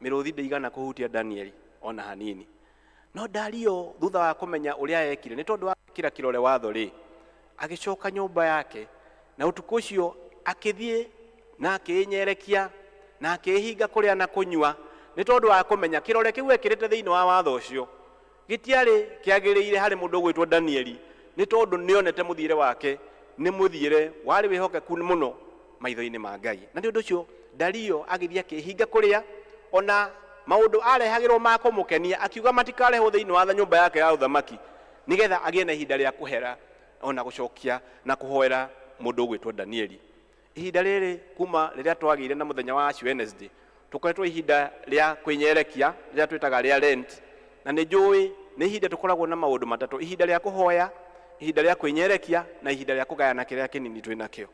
miruthi ndeigana kuhutia Danieli ona hanini. No Dario thutha wa kumenya uria ekire ni tondu wa kira kirore watho ri agicoka nyumba yake na utuku ucio akithie na akinyerekia na akihinga kuria na kunywa ni tondu wa kumenya kirore kiu ekirite thiini wa watho ucio gitiari kiagiriire hari mundu gwitwo Danieli ni tondu nionete muthiire wake ni muthiire wari wihokeku muno maitho-ini ma Ngai. Na ni undu ucio Dario agithie akihinga kuria ona maundu arehagirwo ma kumukenia akiuga matikareho thiini wa nyumba yake ya uthamaki nigetha agie na ihinda ria kuhera ona gucokia na kuhoera mundu gwitwo Danieli. Ihinda riri kuma riria twagire na muthenya wa Wednesday tukoretwo ihinda ria kwinyerekia riria twitaga ria Lent. Na ni njui ni ihinda tukoragwo na maundu matatu: ihinda ria kuhoya, ihinda ria kwinyerekia na ihinda ria kugayana kiria kinini twina kio.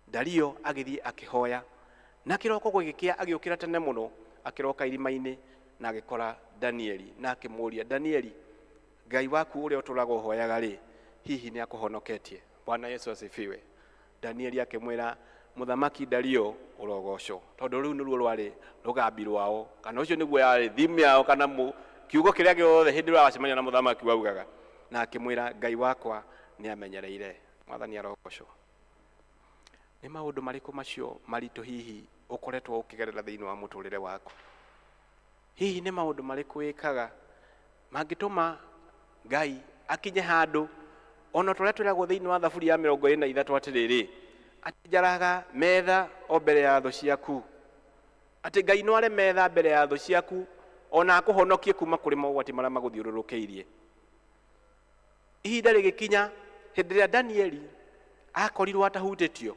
Dario agithie akihoya na kiroko gugikia agiukira tene muno akiroka irima-ini na agikora Danieli na akimuria, Danieli, Ngai waku uria uturaga uhoyaga ri hihi ni akuhonoketie? Bwana Yesu asifiwe. Danieli akimwira, muthamaki Dario urogoco, tondu riu niruo rwari rugambi rwao kana ucio niguo yari thimu yao kana kiugo kiria giothe hindi ria wacemania na muthamaki waugaga. Na akimwira, Ngai wakwa ni amenyereire. Mwathani arogoco. Ni maundu mariku macio maritu hihi ukoretwo ukigerera thiini wa muturire waku? Hihi ni maundu mariku wikaga mangituma Ngai akinye handu ona turia twiragwo thiini wa thaburi ya 23 atiriri ati njaraga metha o mbere ya thu ciaku, ati Ngai no are metha mbere ya thu ciaku ona akuhonokie kuma kuri mogwati maria maguthiururukiirie. Ihinda rigikinya hindi ria Danieli akorirwo atahutitio,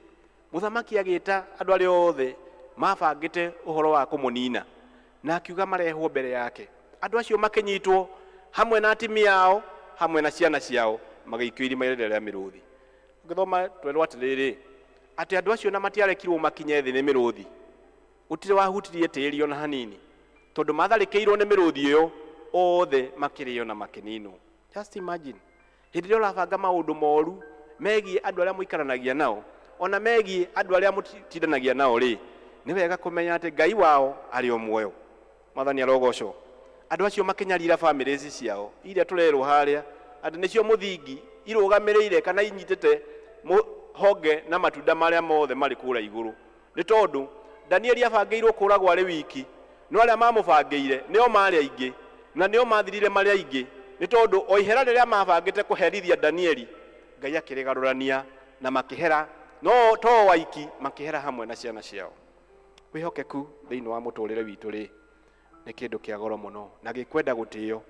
muthamaki agita andu aria othe mabangite uhoro wa kumunina na akiuga marehwo mbere yake. Andu acio makinyitwo hamwe na atimia yao hamwe na ciana ciao magaikio irima ria miruthi. Ngithoma twerwo atiriri ati andu acio na matiarekirwo makinye thi ni miruthi, utire wahutirie tiri ona hanini, tondu matharikirwo ni miruthi iyo othe makirio na makinino. Just imagine hindi ria urabanga maundu moru megie andu aria muikaranagia nao ona megie andu aria mutindanagia nao ri ni wega kumenya ati Ngai wao ari o muoyo. Mwathani arogoco. Andu acio makinyarira families ciao iria turerwo haria atĩ nĩcio mũthingi irũgamĩrĩire kana inyitĩte honge na matunda marĩa mothe marĩ kũrĩa igũrũ. Nĩ tondũ Danieli abangĩirwo kũragwo arĩ wiki, no arĩa mamũbangĩire nĩo marĩ aingĩ na nĩo mathirire marĩ aingĩ. Nĩ tondũ o ihera rĩrĩa mabangĩte kũherithia Danieli, Ngai akĩrĩgarũrania na makĩhera, no to waiki makĩhera hamwe na ciana ciao. Wĩhokeku thĩinĩ wa mũtũrĩre witũ rĩ nĩ kĩndũ kĩa goro mũno na gĩkwenda gũtĩĩo,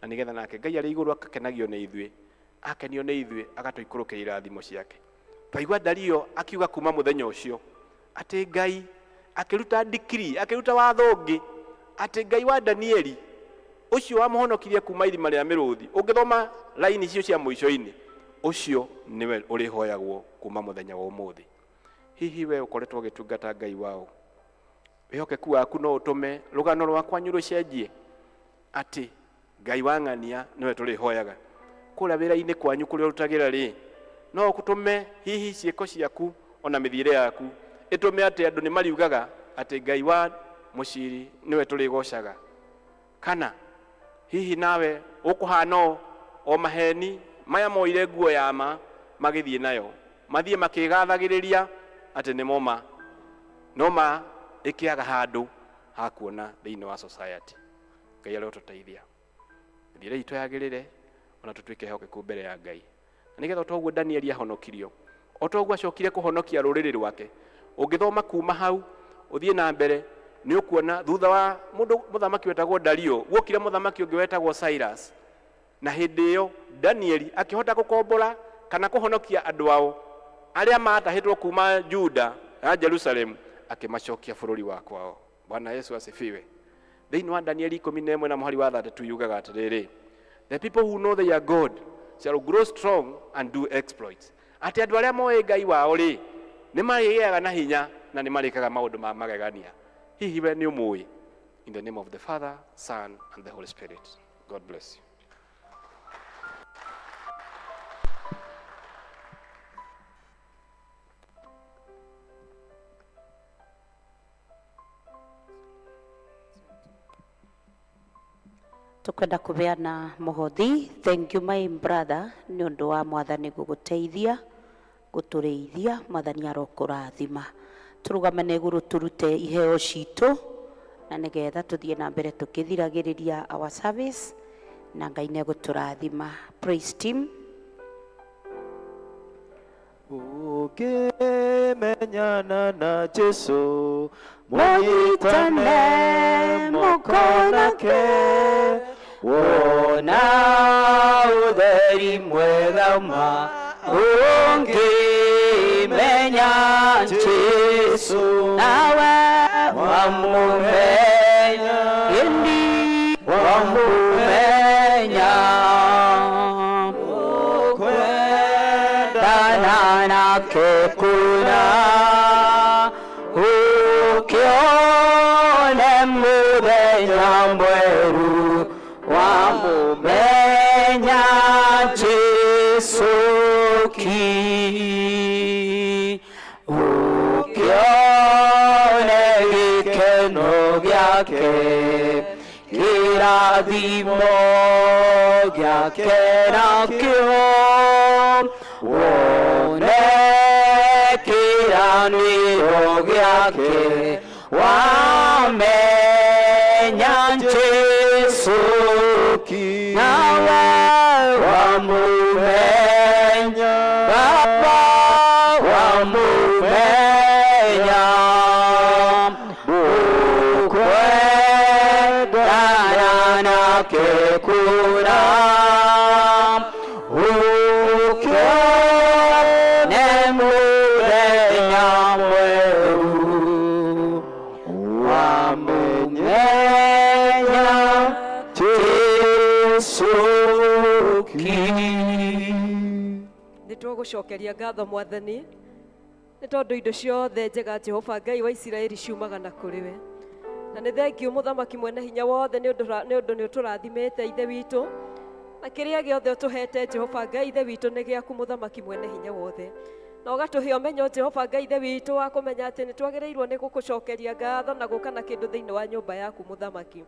na nĩgetha nake Ngai arĩ igũrũ akakenagio nĩ ithuĩ, akenio nĩ ithuĩ, agatũikũrũkĩra irathimo ciake. Twaigua Dario akiuga kuma mũthenya ũcio atĩ Ngai akĩruta decree, akĩruta watho ũngĩ atĩ Ngai wa Danieli ũcio wamũhonokirie kuma irima rĩa mĩrũthi. Ũngĩthoma laini icio cia mũico-inĩ, ũcio nĩwe ũrĩhoyagwo kuma mũthenya wa ũmũthĩ. Hihi we ũkoretwo ũgĩtungata Ngai wao, wĩhokeku waku no ũtũme rũgano rwakwa rũcenjie atĩ Ngai wa ng'ania nĩwe tũrĩhoyaga kũrĩa wĩra-inĩ kwanyu kũrĩa ũrutagĩra rĩ, no ũtũme hihi ciĩko ciaku ona mĩthiĩre yaku ĩtũme atĩ andũ nĩ mariugaga atĩ Ngai wa mũciri nĩwe tũrĩgocaga, kana hihi nawe ũkũhana o maheni maya moire nguo ya ma magĩthiĩ nayo mathiĩ makĩgathagĩrĩria atĩ nĩ moma no ma ĩkĩaga handũ ha kuona thĩinĩ wa society. Ngai arotũteithia thire itũ yagĩrĩre ona tũtuĩke ehokeku mbere ya Ngai, na nĩgetha toguo Danieli ahonokirio, o toguo acokire kũhonokia rũrĩrĩ rwake. Ũngĩthoma kuma hau ũthiĩ na mbere nĩ ũkuona thutha wa mũthamaki wetagwo Dario guokire mũthamaki ũngĩ wetagwo Cyrus, na hĩndĩ ĩyo Danieli akĩhota gũkombora kana kũhonokia andũ ao arĩa matahĩtwo kuma Juda na Jerusalem, akĩmacokia bũrũri wa kwao. Bwana Yesu asifiwe. Thĩinĩ wa Danieli 11 na mũhari wa 32 yugaga atĩrĩrĩ, the people who know their God shall grow strong and do exploits. Atĩ andũ arĩa moĩ Ngai wao rĩ nĩ marĩgĩaga na hinya na nĩ marĩkaga maũndũ ma magegania. Hihi we nĩ ũmũĩ? In the name of the Father, Son and the Holy Spirit. God bless you. Tukwenda kubeana muhothi. Thank you my brother nĩ ũndũ wa Mwathani gũgũteithia gũtũrĩithia. Mwathani arokũrathima. Tũrũgamane igũrũ turute iheo citũ na nĩgetha tũthiĩ na mbere tũkĩthiragĩrĩria our service na Ngai nĩ egũtũrathima. Praise team. Ũkĩmenyana na Jesu Mũnyitane moko nake, wona ũtheri mwega ma ũngĩmenya Jesu nawe wamũmenya indi wamũmenya kwendana nake kuna ukione mũthenya mweru wamũmenya Jesu ki, ukione gĩkeno gĩake kĩrathimo gĩake nakĩo, wone kĩranĩro gĩake wamenya Jesu ki, nawe wamũmenya Baba wamũmenya ũkwendana nake kuna ukione mũthenya mweru wamũmenya Jesu ki. Nĩtũgũcokeria ngatho Mwathani nĩ tondũ indo ciothe njega Jehova Ngai wa Isiraeli ciumaga na kũrĩ we, na nĩ thengiũ mũthamaki mwene hinya wothe nĩ ũndũ nĩ ũtũrathimĩte ithe witũ, na kĩrĩa gĩothe ũtũhete Jehova Ngai ithe witũ nĩ gĩaku mũthamaki mwene hinya wothe, na ũgatũhe ũmenyo Jehova Ngai ithe witũ wa kũmenya atĩ nĩ twagĩrĩirwo nĩ gũkũcokeria ngatho na gũka na kĩndũ thĩinĩ wa nyũmba yaku mũthamaki.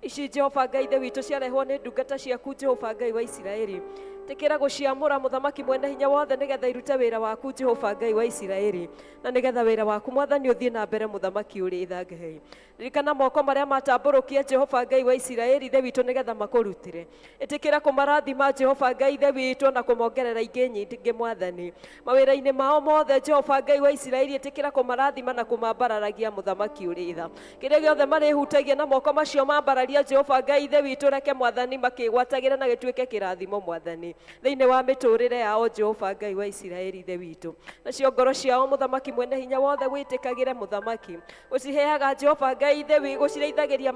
ici Jehova Ngai ithe witũ ciarehwo nĩ ndungata ciaku Jehova Ngai wa Isiraeli. Tekera guciamura muthamaki mwene hinya wothe nigetha irute wira waku Jehova Ngai wa Isiraeli, na nigetha wira waku mwathani uthie na mbere muthamaki uri ithange. Ririkana moko maria matamburukia Jehova Ngai wa Isiraeli ithe witũ nigetha makurutire. Itikira kumarathima Jehova Ngai ithe witũ na kumongerera ingĩ nyingĩ mwathani mawira-inĩ mao mothe Jehova Ngai wa Isiraeli. Itikira kumarathima na kumambararagia muthamaki uri itha. Kĩrĩa gĩothe marĩhutagia na moko macio mambararia Jehova Ngai ithe witũ reke mwathani makĩgwatagĩra na gĩtuĩke kĩrathimo mwathani thĩinĩ wa mĩtũrĩre yao Jehova Ngai wa Isiraeli ithe witũ. Nacio ngoro ciao muthamaki mwene hinya wothe gwĩtĩkagĩre muthamaki ũciheaga Jehova Ngai ithe witũ, gũcirĩithagĩria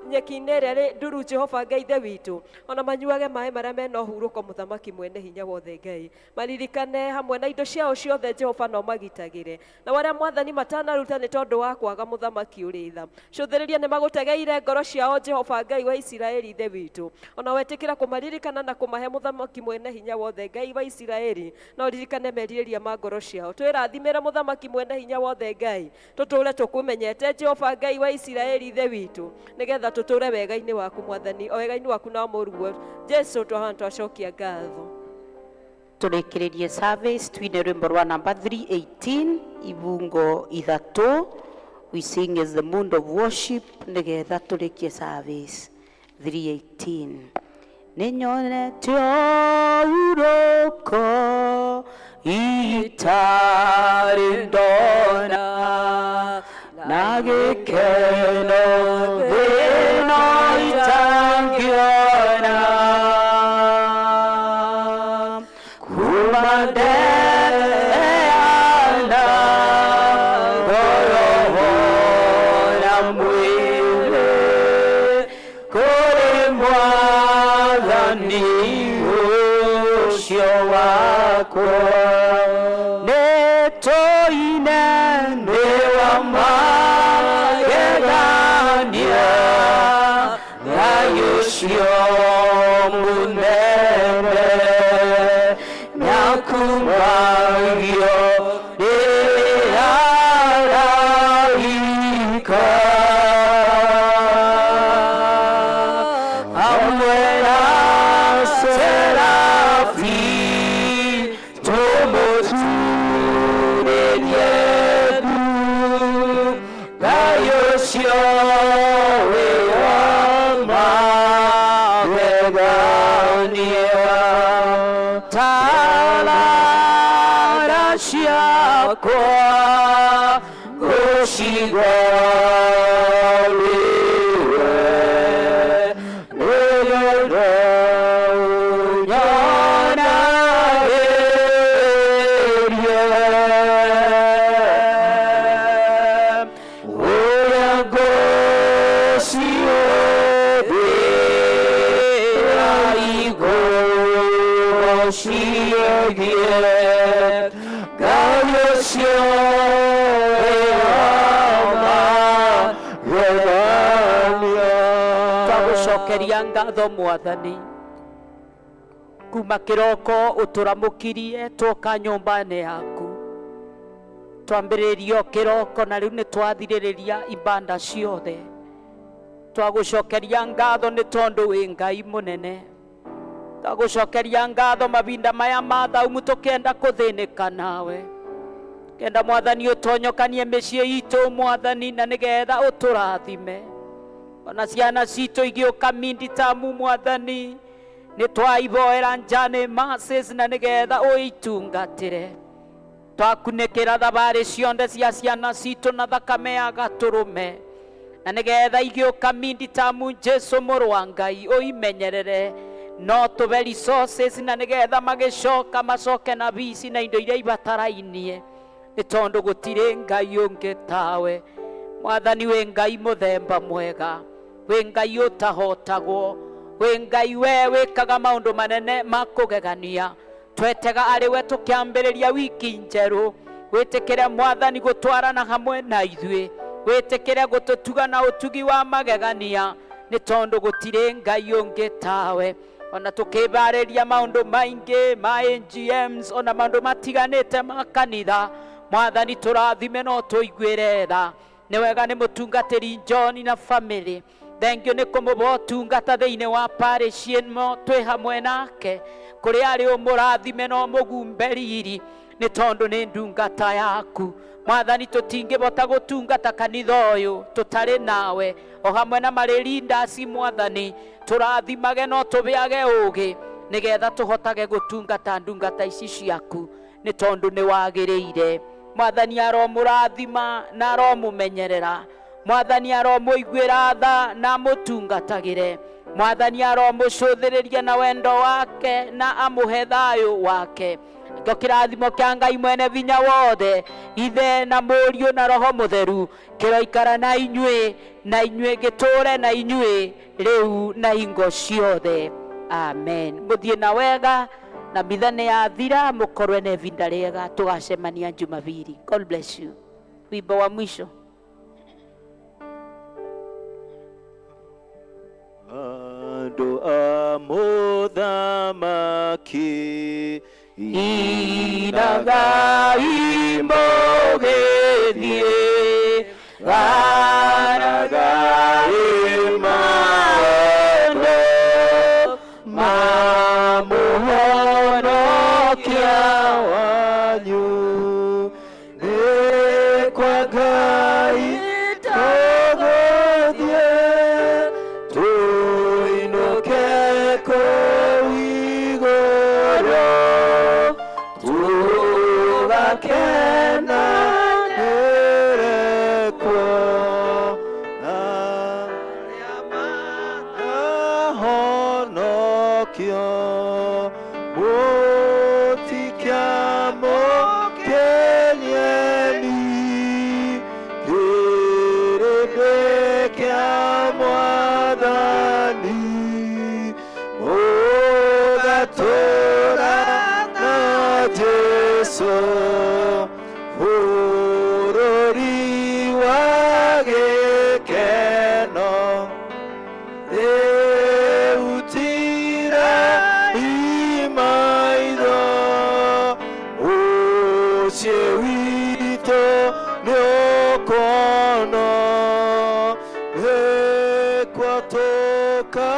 nyeki-inĩ ĩrĩa nduru Jehova Ngai ithe witũ, ona manyuage maĩ marĩa mena ũhurũko muthamaki mwene hinya wothe Ngai. Maririkane hamwe na indo ciao ciothe Jehova no magitagĩre, na warĩa mwathani matanaruta nĩ tondũ wa kwaga muthamaki ũrĩ tha. Cũthĩrĩria nĩ magũtegeire ngoro ciao Jehova Ngai wa Isiraeli ithe witũ, ona wetĩkĩra kũmaririkana na kũmahe muthamaki mwene hinya wothe Ngai wa Isiraeli, no ririkane merirĩria ma ngoro ciao. Twĩrathimĩre muthamaki mwene hinya wothe Ngai, tũtũũre tũkũmenyete Jehova Ngai wa Isiraeli ithe witũ, nĩgetha tũtũũre wega-inĩ waku mwathani, o wega-inĩ waku na mũruo Jesu twahana twacokia ngatho. Tũrĩkĩrĩrie service twine rwĩmbo rwa number 318 ibungo ithatu. We sing as the mood of worship nĩgetha tũrĩkie service 318. Nĩnyonete ũhurũko itarĩ ndona na gĩkeno thĩĩno itangĩona kuma ndeana ngoro na mwĩrĩ kũrĩ mwathani ũcio wakwa. Nĩtũine nĩ wa magegania thayũ ũcio mũnene nĩakumagio nĩ araika hamwe na serafi tũmũturĩrie ndu thayũ ũcio wĩ wa magegania. Tarara ciakwa gũcigoriwe nĩgetha ũnyonagĩrie ũrĩa ngũciũthĩra igũrũ ciĩgie Ngai ũcio twagũcokeria ngatho mwathani kuma kĩroko ũtũramũkirie twoka nyũmba-inĩ yaku twambĩrĩrio kĩroko na rĩu nĩ twathirĩrĩria ibanda ciothe. Twagũcokeria ngatho nĩ tondũ wĩ Ngai mũnene. Twagũcokeria ngatho mavinda maya ma thaumu tũkenda kũthĩnĩka nawe, kenda mwathani ũtonyokanie mĩciĩ itũ mwathani, na nĩgetha ũtũrathime ona ciana citũ igĩũka mindi tamu mwathani. Nĩ twaivoera njane masses na nĩgetha ũitungatĩre. Twakunĩkĩra thabarĩ ciothe cia ciana citũ na thakame ya gatũrũme, na nĩgetha igĩũka mindi tamu Jesu mũrũ wa Ngai ũimenyerere no tũbe resources na nĩgetha magĩcoka macoke na bici na indo iria ibatarainie, nĩ tondũ gũtirĩ Ngai ũngĩ tawe mwathani. Wĩ Ngai mũthemba mwega, wĩ Ngai ũtahotagwo, wĩ Ngai we wĩkaga maũndũ manene ma kũgegania. Twetega arĩ we tũkĩambĩrĩria wiki njerũ, wĩtĩkĩre mwathani gũtwarana hamwe na ithuĩ, wĩtĩkĩre gũtũtuga na ũtugi wa magegania, nĩ tondũ gũtirĩ Ngai ũngĩ tawe. Ona tũkĩbarĩria maũndũ maingĩ ma NGMs ona maũndũ matiganĩte ma kanitha mwathani tũrathime no tũiguĩre tha. Nĩ wega nĩ mũtungatĩri John na family thengio nĩ kũmũhe ũtungata thĩinĩ wa parish ĩno twĩ hamwe nake kũrĩa arĩ ũmũrathime na ũmũgumbe riri nĩ tondũ nĩ ndungata yaku. Mwathani tũtingĩhota gũtungata kanitha ũyũ tũtarĩ nawe, o hamwe na marĩ leaders Mwathani tũrathimage no tũbeage ũũgĩ nĩgetha tũhotage gũtungata ndungata ici ciaku nĩ tondũ nĩ wagĩrĩire. Mwathani aromũrathima na aromũmenyerera, Mwathani aromũiguĩra tha na mũtungatagĩre, Mwathani aromũcũthĩrĩria na wendo wake na amũhe thayũ wake. Kĩo kĩrathimo kĩa Ngai mwene vinya wothe, Ithe na Mũriũ na Roho Mũtheru kĩroikara na inyuĩ gĩtũũre na inyuĩ rĩu na hingo ciothe. Amen. Mũthiĩ na wega na mitha nĩ yathira, mũkorwe na ivinda rĩega, tũgacemania Jumapili. God bless you. Wimbo wa mwisho. Andũ a mũthamaki inaga imogethie garaga imano mamuhonokia wanyu nĩ kwa Ngai tũgũthiĩ tũinũke kũu igũrũ tũgakenanĩre kuo arĩa manahonokio mũtikĩamũkenieni kĩrĩndĩ kĩa Mwathani mũgatũũra na Jesũ bũrũri wa gĩkeno. Rĩutira imaitho mũciĩ witũ nĩũkona nĩkwatũka